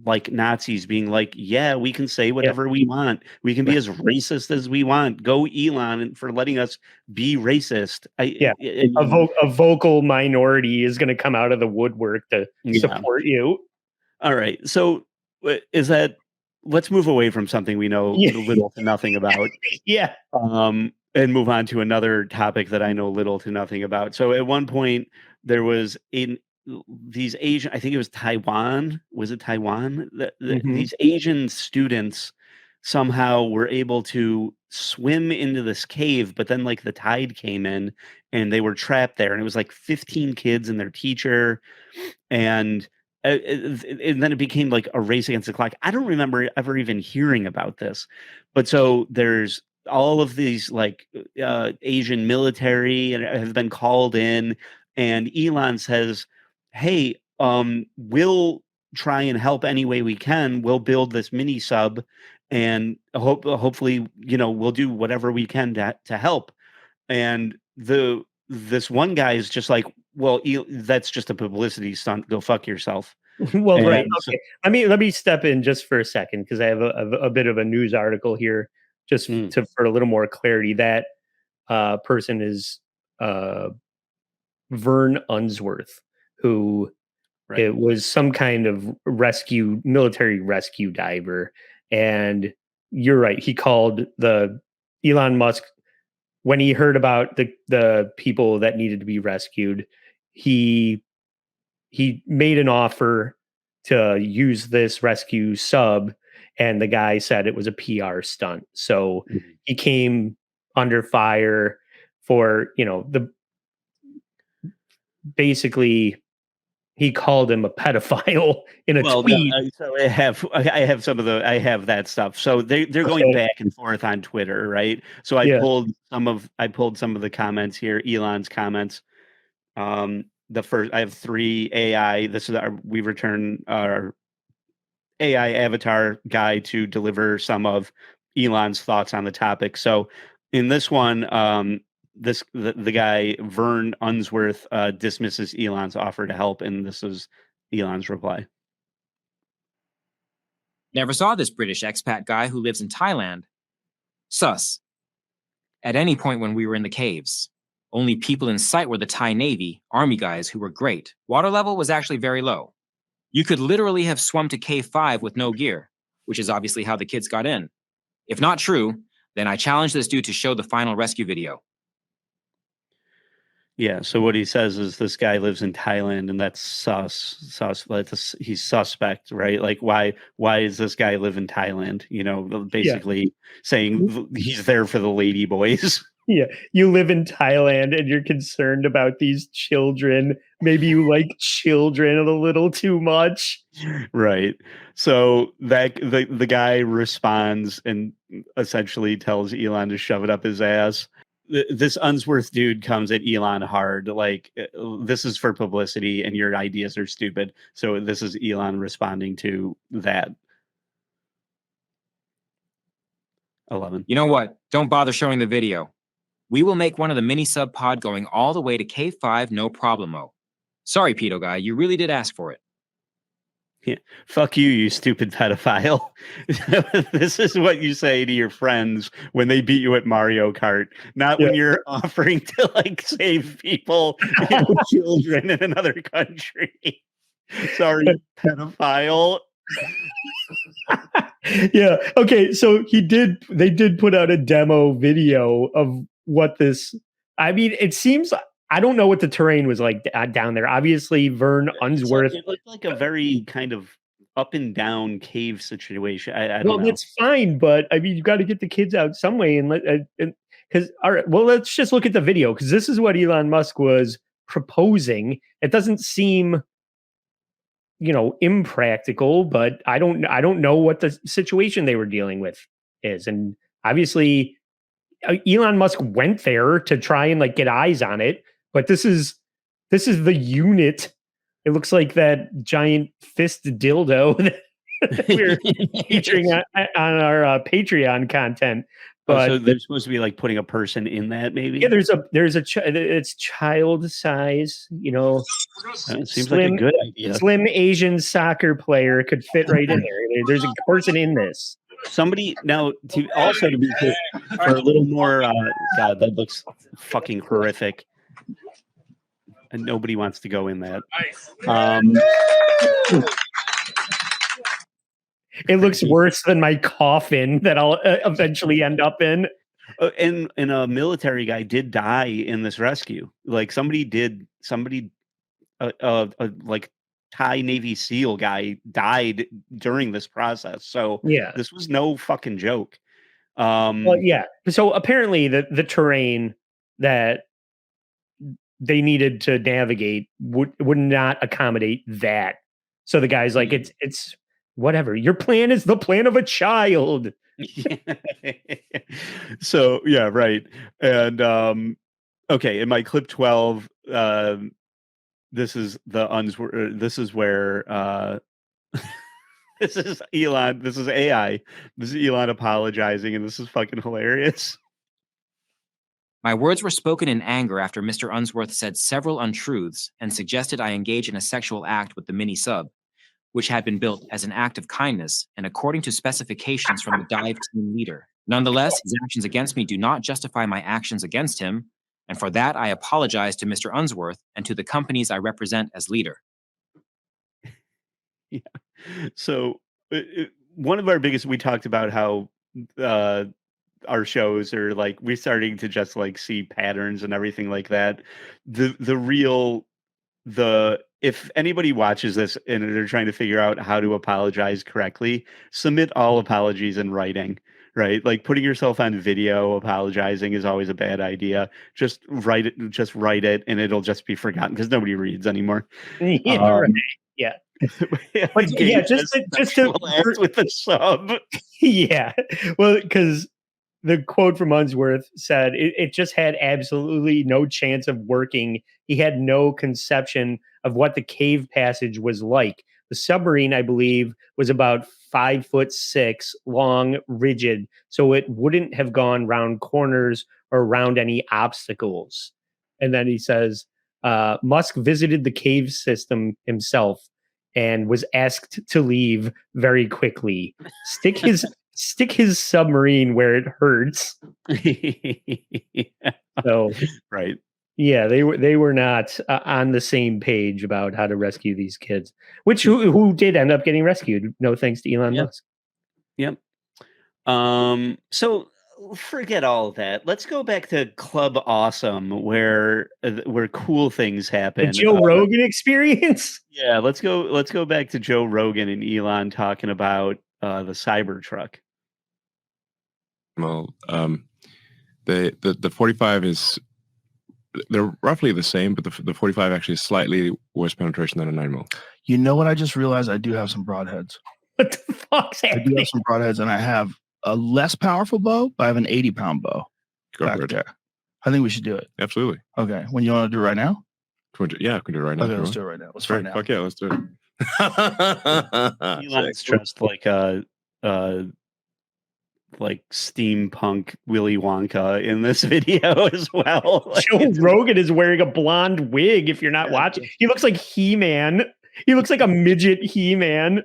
like Nazis being like, "Yeah, we can say whatever we want. We can be as racist as we want. Go Elon for letting us be racist." A vocal minority is going to come out of the woodwork to support you. All right, so. Let's move away from something we know little to nothing about. And move on to another topic that I know little to nothing about. So at one point there was these Asian, I think it was Taiwan. Was it Taiwan? These Asian students somehow were able to swim into this cave, but then like the tide came in and they were trapped there. And it was like 15 kids and their teacher. And then it became like a race against the clock. I don't remember ever even hearing about this, but so there's all of these like Asian military have been called in, and Elon says, "Hey, we'll try and help any way we can. We'll build this mini sub, and hopefully, we'll do whatever we can to help." And this one guy is just like, "Well, that's just a publicity stunt. Go fuck yourself." Well, right. Okay. Let me step in just for a second because I have a bit of a news article here, just for a little more clarity. That person is Vern Unsworth, who it was some kind of military rescue diver, and you're right. He called the Elon Musk when he heard about the people that needed to be rescued. He made an offer to use this rescue sub, and the guy said it was a PR stunt. So he came under fire for, basically he called him a pedophile in a tweet. So I have that stuff. So they're going back and forth on Twitter, right? So I pulled some of the comments here, Elon's comments. The first, I have 3 AI. We return our AI avatar guy to deliver some of Elon's thoughts on the topic. So in this one, the guy Vern Unsworth dismisses Elon's offer to help, and this is Elon's reply. Never saw this British expat guy who lives in Thailand. Sus. At any point when we were in the caves, only people in sight were the Thai Navy, Army guys who were great. Water level was actually very low. You could literally have swum to Cave 5 with no gear, which is obviously how the kids got in. If not true, then I challenge this dude to show the final rescue video. Yeah, so what he says is this guy lives in Thailand, and that's sus. He's suspect, right? Like, why does this guy live in Thailand? Basically saying he's there for the lady boys. Yeah, you live in Thailand and you're concerned about these children. Maybe you like children a little too much. Right. So that the guy responds and essentially tells Elon to shove it up his ass. This Unsworth dude comes at Elon hard, like this is for publicity and your ideas are stupid. So this is Elon responding to that. 11. You know what? Don't bother showing the video. We will make one of the mini sub pod going all the way to K5, no problemo. Sorry, pedo guy, you really did ask for it. Yeah. Fuck you, you stupid pedophile. This is what you say to your friends when they beat you at Mario Kart, not when you're offering to like save people, children in another country. Sorry, pedophile. Yeah. Okay. So they did put out a demo video of what this, I mean, it seems, I don't know what the terrain was like down there. Obviously, Vern Unsworth. It looked like a very kind of up and down cave situation. I don't know. That's fine, but I mean, you got to get the kids out some way, and because all right, well, let's just look at the video because this is what Elon Musk was proposing. It doesn't seem, impractical, but I don't know what the situation they were dealing with is, and obviously, Elon Musk went there to try and like get eyes on it. But this is the unit. It looks like that giant fist dildo that we're featuring on our Patreon content. But so they're supposed to be like putting a person in that, maybe. Yeah, it's child size. It seems like a good idea. Slim Asian soccer player could fit right in there. There's a person in this. Somebody now to be clear, for a little more. God, that looks fucking horrific. And nobody wants to go in that. It looks worse than my coffin that I'll eventually end up in. And a military guy did die in this rescue. Like somebody like Thai Navy SEAL guy died during this process. So yeah, this was no fucking joke. Well, yeah. So apparently the terrain that they needed to navigate would not accommodate that. So the guy's like, it's whatever. Your plan is the plan of a child. So yeah, right. And okay, in my clip 12, this is the Unsworth. This is where this is Elon. This is AI. This is Elon apologizing, and this is fucking hilarious. My words were spoken in anger after Mr. Unsworth said several untruths and suggested I engage in a sexual act with the mini sub, which had been built as an act of kindness and according to specifications from the dive team leader. Nonetheless, his actions against me do not justify my actions against him, and for that I apologize to Mr. Unsworth and to the companies I represent as leader. Yeah. So one of our biggest, we talked about how our shows are like, we're starting to just like see patterns and everything like that. If anybody watches this and they're trying to figure out how to apologize correctly, submit all apologies in writing, right? Like putting yourself on video apologizing is always a bad idea. Just write it and it'll just be forgotten because nobody reads anymore. Yeah, right. Yeah. But yeah, just to with the sub. Yeah. Well, because the quote from Unsworth said it just had absolutely no chance of working. He had no conception of what the cave passage was like. The submarine, I believe, was about 5'6" long, rigid, so it wouldn't have gone round corners or around any obstacles. And then he says, Musk visited the cave system himself and was asked to leave very quickly. Stick his submarine where it hurts. So right. Yeah, they were not on the same page about how to rescue these kids, which who did end up getting rescued. No thanks to Elon Musk. Yep. So forget all of that. Let's go back to Club Awesome, where cool things happen. The Joe Rogan experience. Yeah, let's go back to Joe Rogan and Elon talking about the Cybertruck. Well, the 45 is, they're roughly the same, but the 45 actually is slightly worse penetration than a 9mm. You know what? I just realized I do have some broadheads. What the fuck's I do happening? have some broadheads, and I have a less powerful bow, but I have an 80-pound bow back there. I think we should do it. Absolutely. Okay. When you want to do it right now? Yeah, I can do it right now. Okay, let's do it right now. Let's find out. Fuck yeah, let's do it. Elon's dressed like like steampunk Willy Wonka in this video as well. Like, Joe Rogan is wearing a blonde wig. If you're not watching, he looks like He-Man. He looks like a midget He-Man.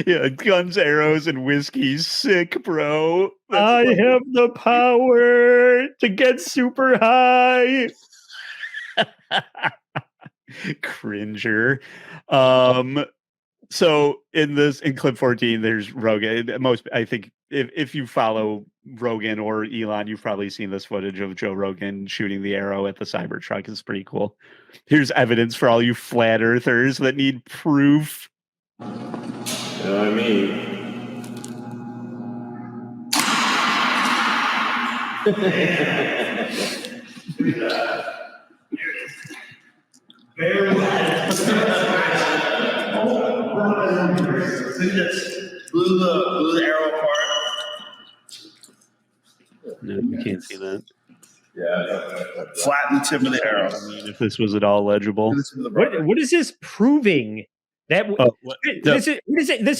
yeah, guns, arrows, and whiskey. Sick, bro. I have the power to get super high. Cringer. So in clip 14, there's Rogan. I think if you follow Rogan or Elon, you've probably seen this footage of Joe Rogan shooting the arrow at the Cybertruck. It's pretty cool. Here's evidence for all you flat earthers that need proof. You know what I mean? Blew the arrow apart. No, you can't see that. Flatten the tip of the arrow. I mean, if this was at all legible. What is this proving? This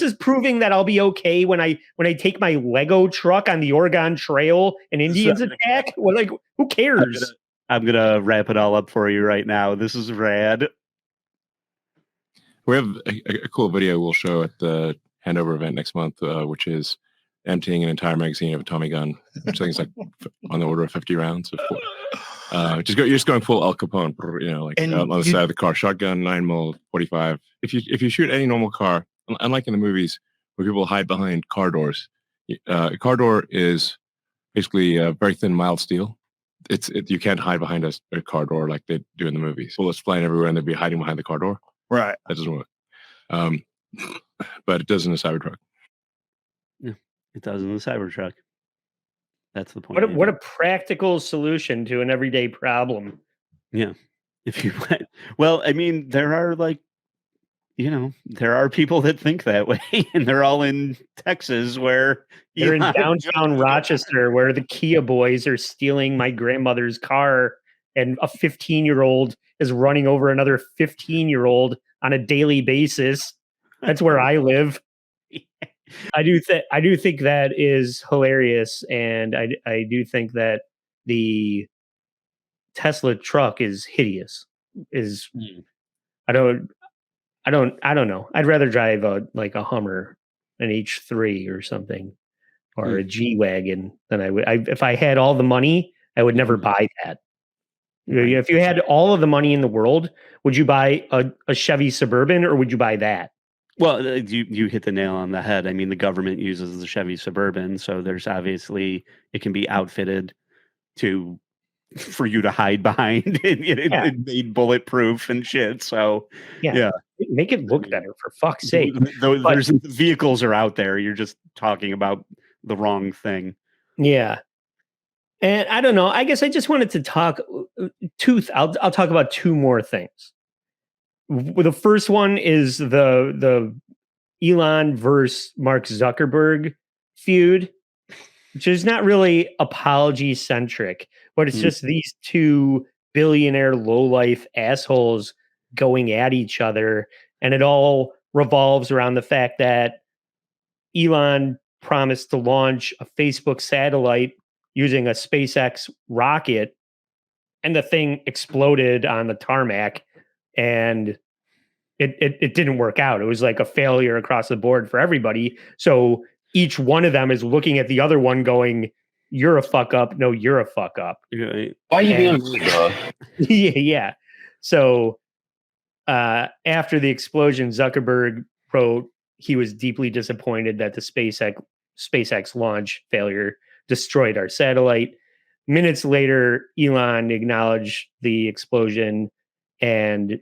is proving that I'll be okay when I take my Lego truck on the Oregon Trail and Indians attack. Well, like, who cares? I'm gonna wrap it all up for you right now. This is rad. We have a cool video we'll show at the handover event next month, which is emptying an entire magazine of a Tommy gun, which I think is like on the order of 50 rounds. You're just going full Al Capone, you know, like on the side of the car, shotgun, 9mm, 45. If you shoot any normal car, unlike in the movies where people hide behind car doors, a car door is basically a very thin, mild steel. You can't hide behind a car door like they do in the movies. Bullets flying everywhere and they'd be hiding behind the car door. Right. That doesn't work. But it does in a Cybertruck. Yeah, it does in the Cybertruck. That's the point. What a practical solution to an everyday problem. Yeah. Well, I mean, there are there are people that think that way, and they're all in Texas where they're in downtown Rochester where the Kia boys are stealing my grandmother's car and a 15-year-old is running over another 15-year-old on a daily basis. That's where I live. I do think that is hilarious, and I do think that the Tesla truck is hideous. I don't know. I'd rather drive a Hummer, an H3 or something, or a G-Wagon than I would. If I had all the money, I would never buy that. If you had all of the money in the world, would you buy a Chevy Suburban or would you buy that? Well, you hit the nail on the head. I mean, the government uses the Chevy Suburban, so there's obviously it can be outfitted for you to hide behind. It made bulletproof and shit. So yeah, make it look better for fuck's sake. There's vehicles are out there. You're just talking about the wrong thing. Yeah. And I don't know. I guess I just wanted to talk I'll talk about two more things. The first one is the Elon versus Mark Zuckerberg feud, which is not really apology centric, but it's just these two billionaire lowlife assholes going at each other. And it all revolves around the fact that Elon promised to launch a Facebook satellite using a SpaceX rocket, and the thing exploded on the tarmac, and it didn't work out. It was like a failure across the board for everybody. So each one of them is looking at the other one going, "You're a fuck up. No, you're a fuck up." Why are you being rude, dog? Yeah. So after the explosion, Zuckerberg wrote he was deeply disappointed that the SpaceX launch failure destroyed our satellite. Minutes later, Elon acknowledged the explosion and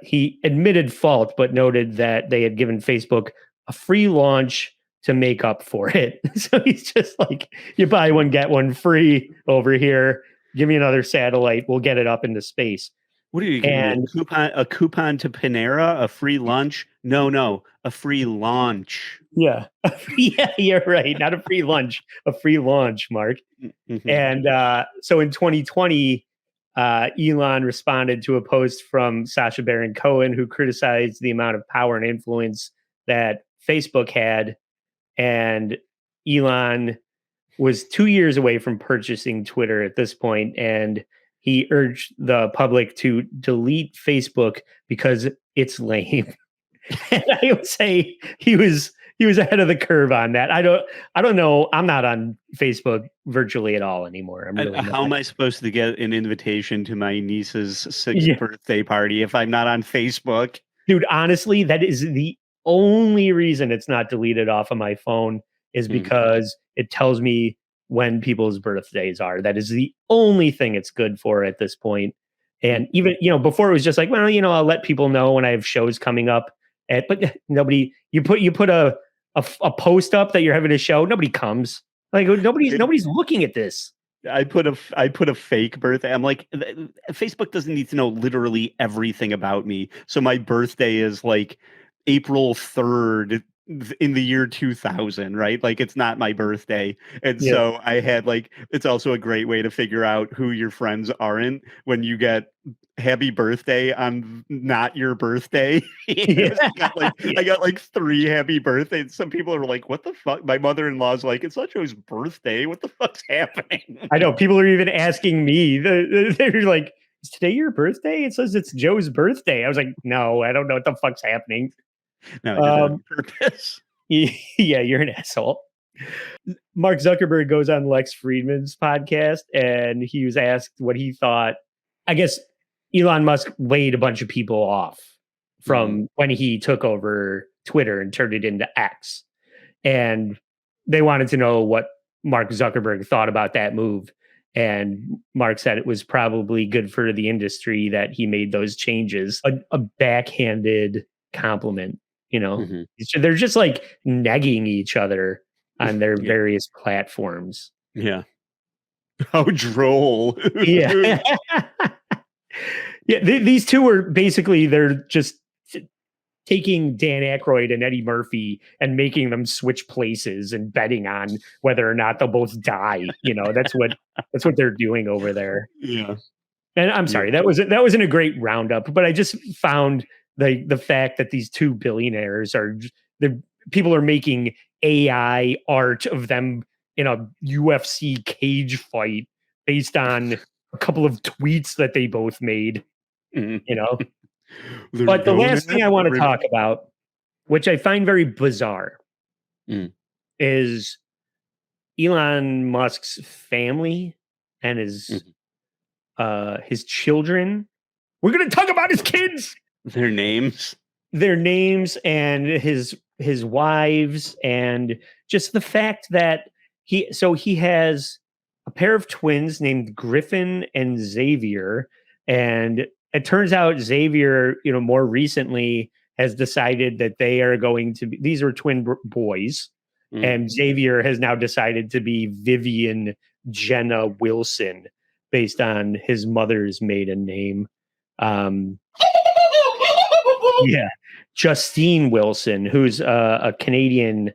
he admitted fault, but noted that they had given Facebook a free launch to make up for it. So he's just like, you buy one, get one free over here. Give me another satellite. We'll get it up into space. What are you giving me? And A coupon to Panera, a free lunch? No, a free launch. yeah, yeah, you're right. Not a free lunch, a free launch, Mark. Mhm. And so in 2020, Elon responded to a post from Sacha Baron Cohen, who criticized the amount of power and influence that Facebook had. And Elon was 2 years away from purchasing Twitter at this point, and he urged the public to delete Facebook because it's lame. And I would say he was ahead of the curve on that. I don't know. I'm not on Facebook virtually at all anymore. I'm really How am I supposed to get an invitation to my niece's 6th Yeah. birthday party if I'm not on Facebook? Dude, honestly, that is the only reason it's not deleted off of my phone is because it tells me when people's birthdays are. That is the only thing it's good for at this point. And even, before it was just like, well, I'll let people know when I have shows coming up. But nobody, you put a post up that you're having a show, nobody comes. Like nobody's looking at this. I put a fake birthday. I'm like, Facebook doesn't need to know literally everything about me. So my birthday is like April 3rd in the year 2000, right? Like it's not my birthday. And Yeah. so I had like, it's also a great way to figure out who your friends aren't when you get happy birthday on not your birthday. I got like 3 happy birthdays. Some people are like, what the fuck? My mother-in-law's like, it's not Joe's birthday. What the fuck's happening? I know people are even asking me. They're like, is today your birthday? It says it's Joe's birthday. I was like, no, I don't know what the fuck's happening. No, I did it on purpose. Yeah, you're an asshole. Mark Zuckerberg goes on Lex Friedman's podcast, and he was asked what he thought. I guess Elon Musk laid a bunch of people off from when he took over Twitter and turned it into X. And they wanted to know what Mark Zuckerberg thought about that move. And Mark said it was probably good for the industry that he made those changes. A backhanded compliment, They're just like negging each other on their various platforms. Yeah. How droll. Yeah. Yeah, these two are basically, they're just taking Dan Aykroyd and Eddie Murphy and making them switch places and betting on whether or not they'll both die. That's what they're doing over there. Yeah. And I'm sorry, that wasn't a great roundup, but I just found the fact that these two billionaires the people are making AI art of them in a UFC cage fight based on a couple of tweets that they both made. But the last thing I want to talk about, which I find very bizarre, is Elon Musk's family and his children. We're going to talk about his kids, their names and his wives, and just the fact that he has a pair of twins named Griffin and Xavier. And it turns out Xavier, more recently has decided that they are going to be, these are twin boys. And Xavier has now decided to be Vivian Jenna Wilson based on his mother's maiden name. Yeah. Justine Wilson, who's a Canadian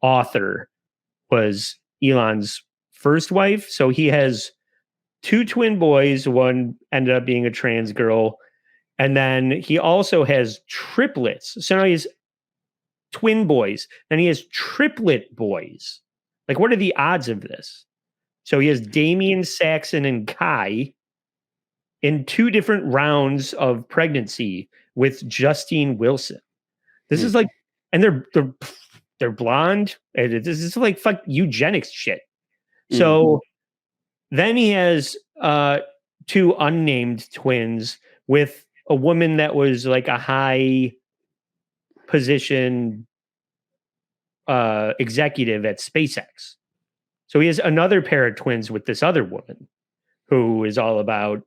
author, was Elon's first wife. So he has 2 twin boys. One ended up being a trans girl. And then he also has triplets. So now he has twin boys. Then he has triplet boys. Like, what are the odds of this? So he has Damian, Saxon, and Kai in 2 different rounds of pregnancy with Justine Wilson. This is like, and they're blonde. This is like fuck eugenics shit. So then he has 2 unnamed twins with a woman that was like a high position executive at SpaceX. So he has another pair of twins with this other woman who is all about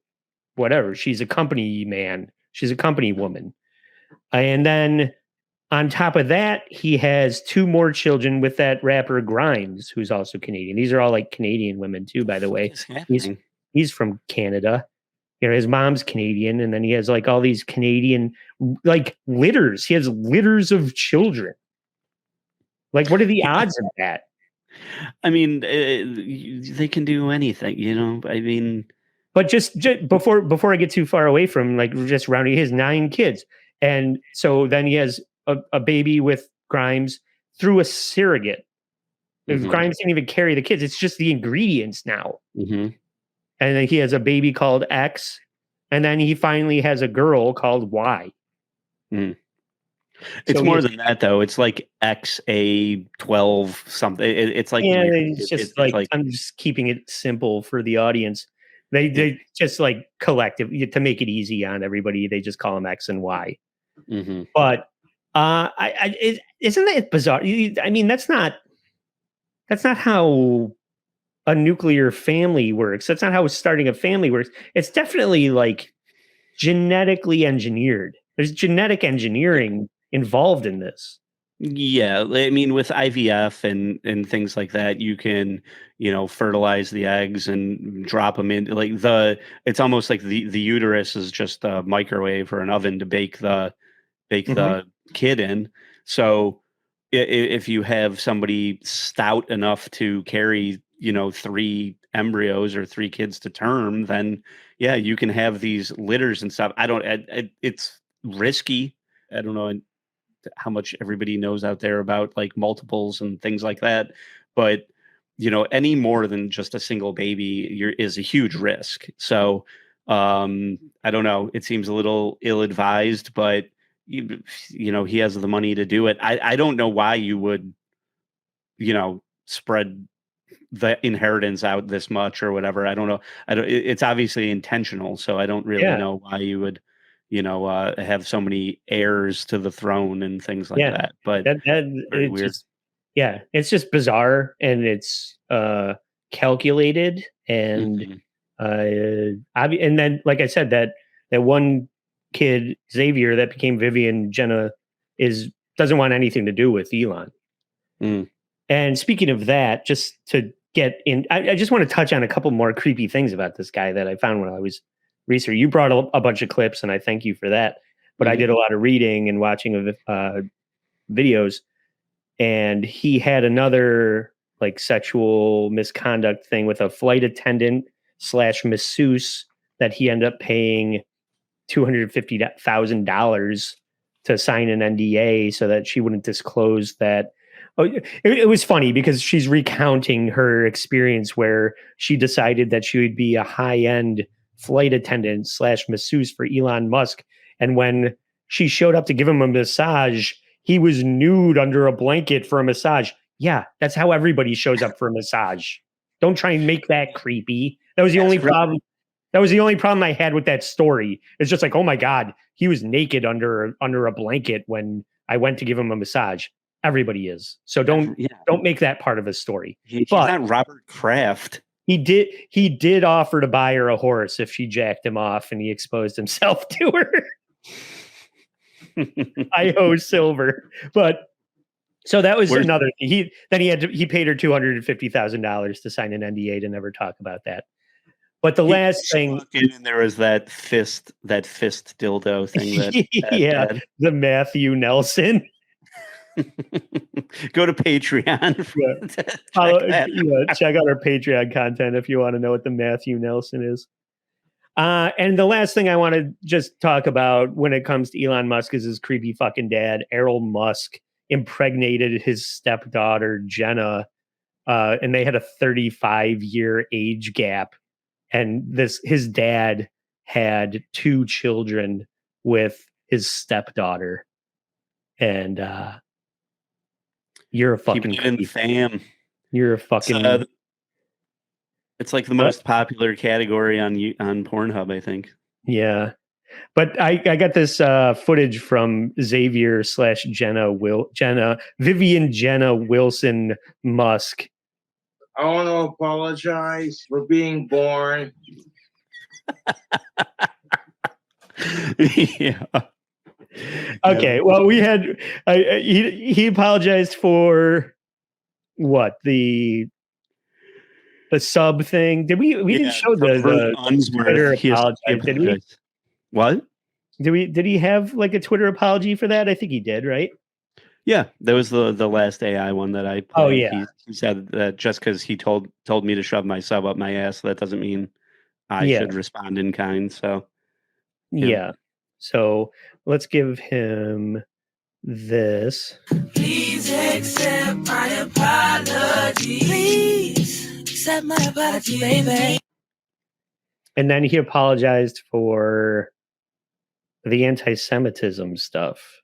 whatever. She's a company man. She's a company woman. And then on top of that, he has 2 more children with that rapper Grimes, who's also Canadian. These are all like Canadian women too, by the way. He's from Canada. his mom's Canadian, and then he has like all these Canadian like litters. He has litters of children. Like, what are the odds of that? I mean, they can do anything, I mean, but just before I get too far away from like just rounding, he has 9 kids, and so then he has a baby with Grimes through a surrogate. Mhm. Grimes didn't even carry the kids; it's just the ingredients now. Mm-hmm. And then he has a baby called X, and then he finally has a girl called Y. Mm. It's So more than that, though. It's like XA12 something. It's like yeah, weird. it's just like I'm just keeping it simple for the audience. They just like collective to make it easy on everybody. They just call them X and Y. Mm-hmm. But isn't that bizarre? I mean, that's not how a nuclear family works. That's not how starting a family works. It's definitely like genetically engineered. There's genetic engineering involved in this. Yeah, I mean, with IVF and things like that, you can, fertilize the eggs and drop them in. Like it's almost like the uterus is just a microwave or an oven to bake the kid in. So if you have somebody stout enough to carry, 3 embryos or 3 kids to term, then yeah, you can have these litters and stuff. It's risky. I don't know how much everybody knows out there about like multiples and things like that, but any more than just a single baby is a huge risk. So I don't know, it seems a little ill-advised, but he has the money to do it. I don't know why you would spread the inheritance out this much or whatever. I don't know. It's obviously intentional, so I don't really know why you would have so many heirs to the throne and things like that. But very weird. It's just bizarre, and it's calculated, and and then like I said, that one kid Xavier that became Vivian Jenna doesn't want anything to do with Elon. And speaking of that, just to get in, I just want to touch on a couple more creepy things about this guy that I found when I was researching. You brought a bunch of clips, and I thank you for that. But I did a lot of reading and watching of videos, and he had another like sexual misconduct thing with a flight attendant / masseuse that he ended up paying $250,000 to sign an NDA so that she wouldn't disclose that. It was funny because she's recounting her experience where she decided that she would be a high-end flight attendant / masseuse for Elon Musk. And when she showed up to give him a massage, he was nude under a blanket for a massage. Yeah, that's how everybody shows up for a massage. Don't try and make that creepy. That was the only problem. That was the only problem I had with that story. It's just like, oh my God, he was naked under a blanket when I went to give him a massage. Everybody is. So don't make that part of a story. He's not Robert Kraft. He did offer to buy her a horse if she jacked him off, and he exposed himself to her. I owe silver. But so that was another thing. He paid her $250,000 to sign an NDA to never talk about that. But the last thing, and there was that fist dildo thing. The Matthew Nelson. Go to Patreon. Check out our Patreon content if you want to know what the Matthew Nelson is. And the last thing I want to just talk about when it comes to Elon Musk is his creepy fucking dad. Errol Musk impregnated his stepdaughter, Jenna, and they had a 35-year age gap. And his dad had 2 children with his stepdaughter. And you're a fucking fam. You're a fucking. It's like the most popular category on Pornhub, I think. Yeah, but I got this footage from Xavier / Vivian Jenna Wilson Musk. I want to apologize for being born. Yeah. Okay, well, we had he apologized for what, the the sub thing. Did we didn't show the Twitter apology, did we? What? Did he have like a Twitter apology for that? I think he did, right? Yeah, that was the last AI one that I played. Oh, yeah. He said that just because he told me to shove my sub up my ass, that doesn't mean I should respond in kind. So yeah. So let's give him this. Please accept my apology. Please accept my apology, baby. And then he apologized for the anti-Semitism stuff.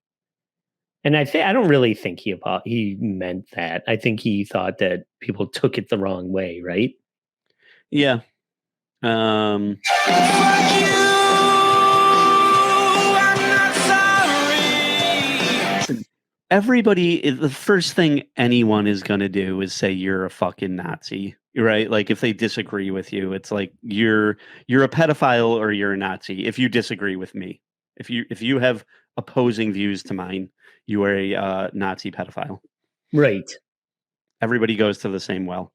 And I don't really think he meant that. I think he thought that people took it the wrong way, right? Yeah. Everybody, the first thing anyone is going to do is say you're a fucking Nazi, right? Like if they disagree with you, it's like you're a pedophile or you're a Nazi. If you disagree with me, if you have opposing views to mine, you are a Nazi pedophile. Right. Everybody goes to the same well.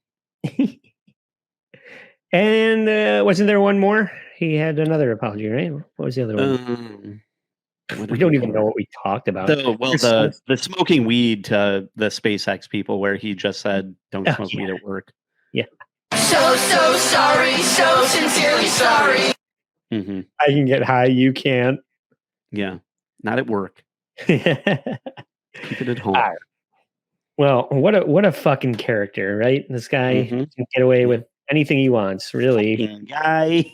And wasn't there one more? He had another apology, right? What was the other one? We don't even know what we talked about. The smoking weed to the SpaceX people, where he just said, "Don't smoke weed at work." Yeah. So sorry, so sincerely sorry. Mm-hmm. I can get high, you can't. Yeah, not at work. Keep it at home. Well, what a fucking character, right? This guy can get away with anything he wants, really. Fucking guy.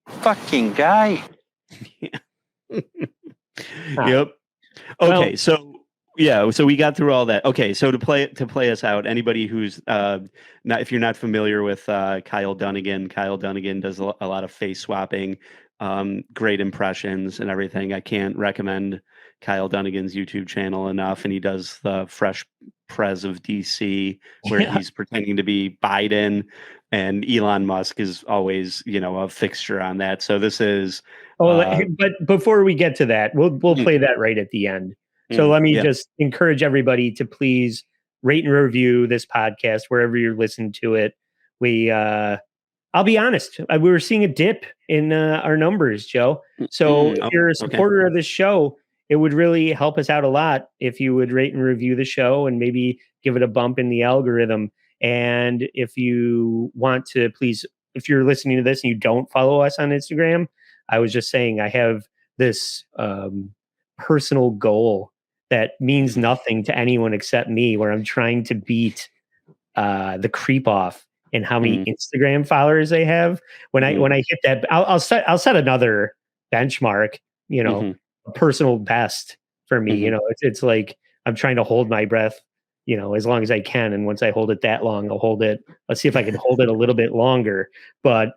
Fucking guy. Yep. Okay, so we got through all that. Okay, so to play us out, anybody who's if you're not familiar with Kyle Dunnigan does a lot of face swapping, great impressions and everything. I can't recommend Kyle Dunnigan's YouTube channel enough, and he does the Fresh Prez of DC, where he's pretending to be Biden, and Elon Musk is always, a fixture on that. So this is. But before we get to that, we'll play that right at the end. So let me just encourage everybody to please rate and review this podcast wherever you're listening to it. I'll be honest, we were seeing a dip in our numbers, Joe. So if you're a supporter of this show, it would really help us out a lot if you would rate and review the show and maybe give it a bump in the algorithm. And if you want to, please, if you're listening to this and you don't follow us on Instagram, I was just saying I have this personal goal that means nothing to anyone except me, where I'm trying to beat the creep off and how many Instagram followers they have. When I hit that, I'll set another benchmark, a personal best for me. It's like I'm trying to hold my breath, as long as I can. And once I hold it that long, I'll hold it. Let's see if I can hold it a little bit longer. But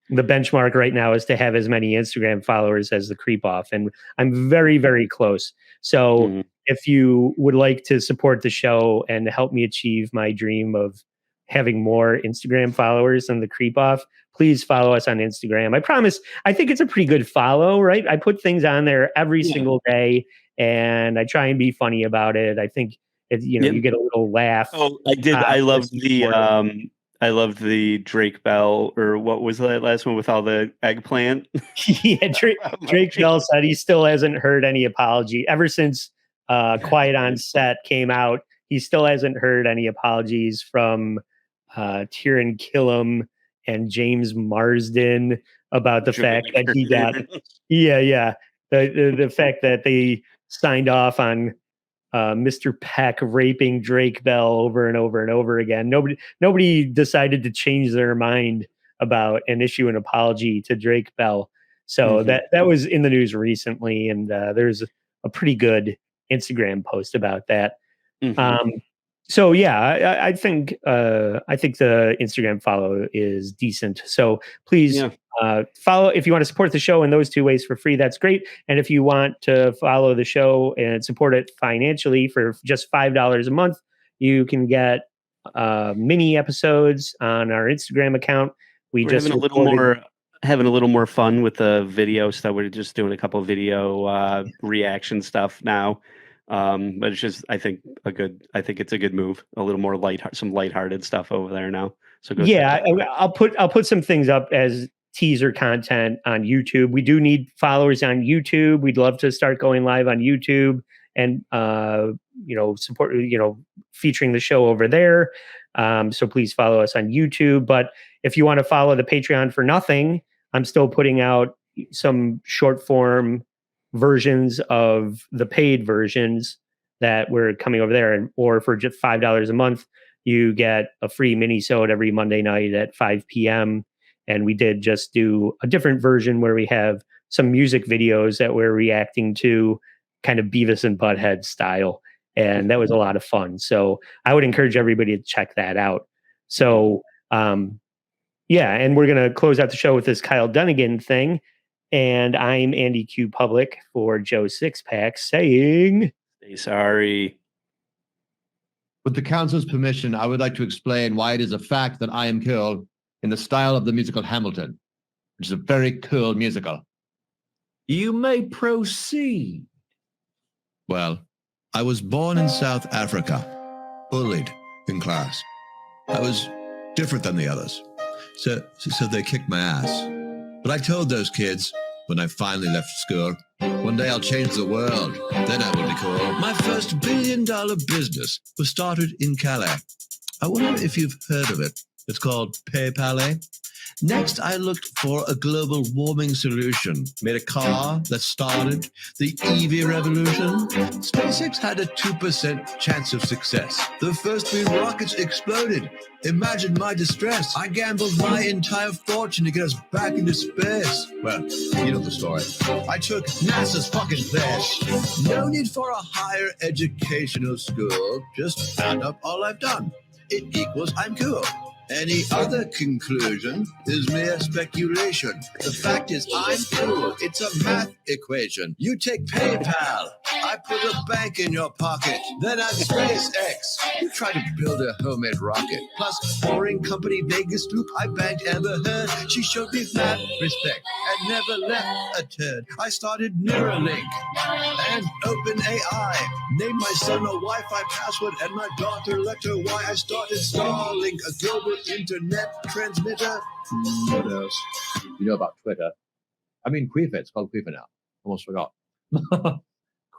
the benchmark right now is to have as many Instagram followers as the creep off. And I'm very, very close. So if you would like to support the show and help me achieve my dream of having more Instagram followers than the creep off, please follow us on Instagram. I promise. I think it's a pretty good follow, right? I put things on there every single day, and I try and be funny about it. I think you get a little laugh. Oh, I did. I loved the Drake Bell, or what was that last one with all the eggplant? Yeah, Drake Bell said he still hasn't heard any apology ever since Quiet on Set came out. He still hasn't heard any apologies from Tyrion Killam and James Marsden about the fact that he got the fact that they signed off on Mr. Peck raping Drake Bell over and over and over again. Nobody decided to change their mind about and issue an apology to Drake Bell. So that was in the news recently, and there's a pretty good Instagram post about that. So yeah, I think the Instagram follow is decent. So please follow if you want to support the show in those two ways for free. That's great. And if you want to follow the show and support it financially for just $5 a month, you can get mini episodes on our Instagram account. We're just having a little more fun with the video stuff. We're just doing a couple of video reaction stuff now. But it's just, I think it's a good move. A little more some lighthearted stuff over there now. So go. Yeah, I'll put some things up as teaser content on YouTube. We do need followers on YouTube. We'd love to start going live on YouTube and support, featuring the show over there. So please follow us on YouTube. But if you want to follow the Patreon for nothing, I'm still putting out some short form versions of the paid versions that we're coming over there, or for just $5 a month, you get a free mini-sode every Monday night at 5 p.m. And we did just do a different version where we have some music videos that we're reacting to, kind of Beavis and Butthead style. And that was a lot of fun. So I would encourage everybody to check that out. So, and we're going to close out the show with this Kyle Dunnigan thing. And I'm Andy Q. Public for Joe Sixpack saying, "Stay sorry." With the council's permission, I would like to explain why it is a fact that I am killed in the style of the musical Hamilton, which is a very cool musical. You may proceed. Well, I was born in South Africa, bullied in class. I was different than the others, so they kicked my ass. But I told those kids, when I finally left school, one day I'll change the world, then I will be cool. My first $1 billion business was started in Calais. I wonder if you've heard of it. It's called PayPal. Next, I looked for a global warming solution, made a car that started the EV revolution. SpaceX had a 2% chance of success. The first 3 rockets exploded. Imagine my distress. I gambled my entire fortune to get us back into space. Well, you know the story. I took NASA's fucking place. No need for a higher educational school. Just add up all I've done. It equals I'm cool. Any other conclusion is mere speculation. The fact is I'm cool. It's a math equation. You take PayPal. I put a bank in your pocket. Then I'm SpaceX. You try to build a homemade rocket. Plus, boring company Vegas Loop. I banked Amber Heard. She showed me mad respect and never left a turd. I started Neuralink and OpenAI. Named my son a Wi-Fi password and my daughter letter Y. I started Starlink, a global internet transmitter. What else? You know about Twitter. I mean, Queefer. It's called Queefer now. Almost forgot.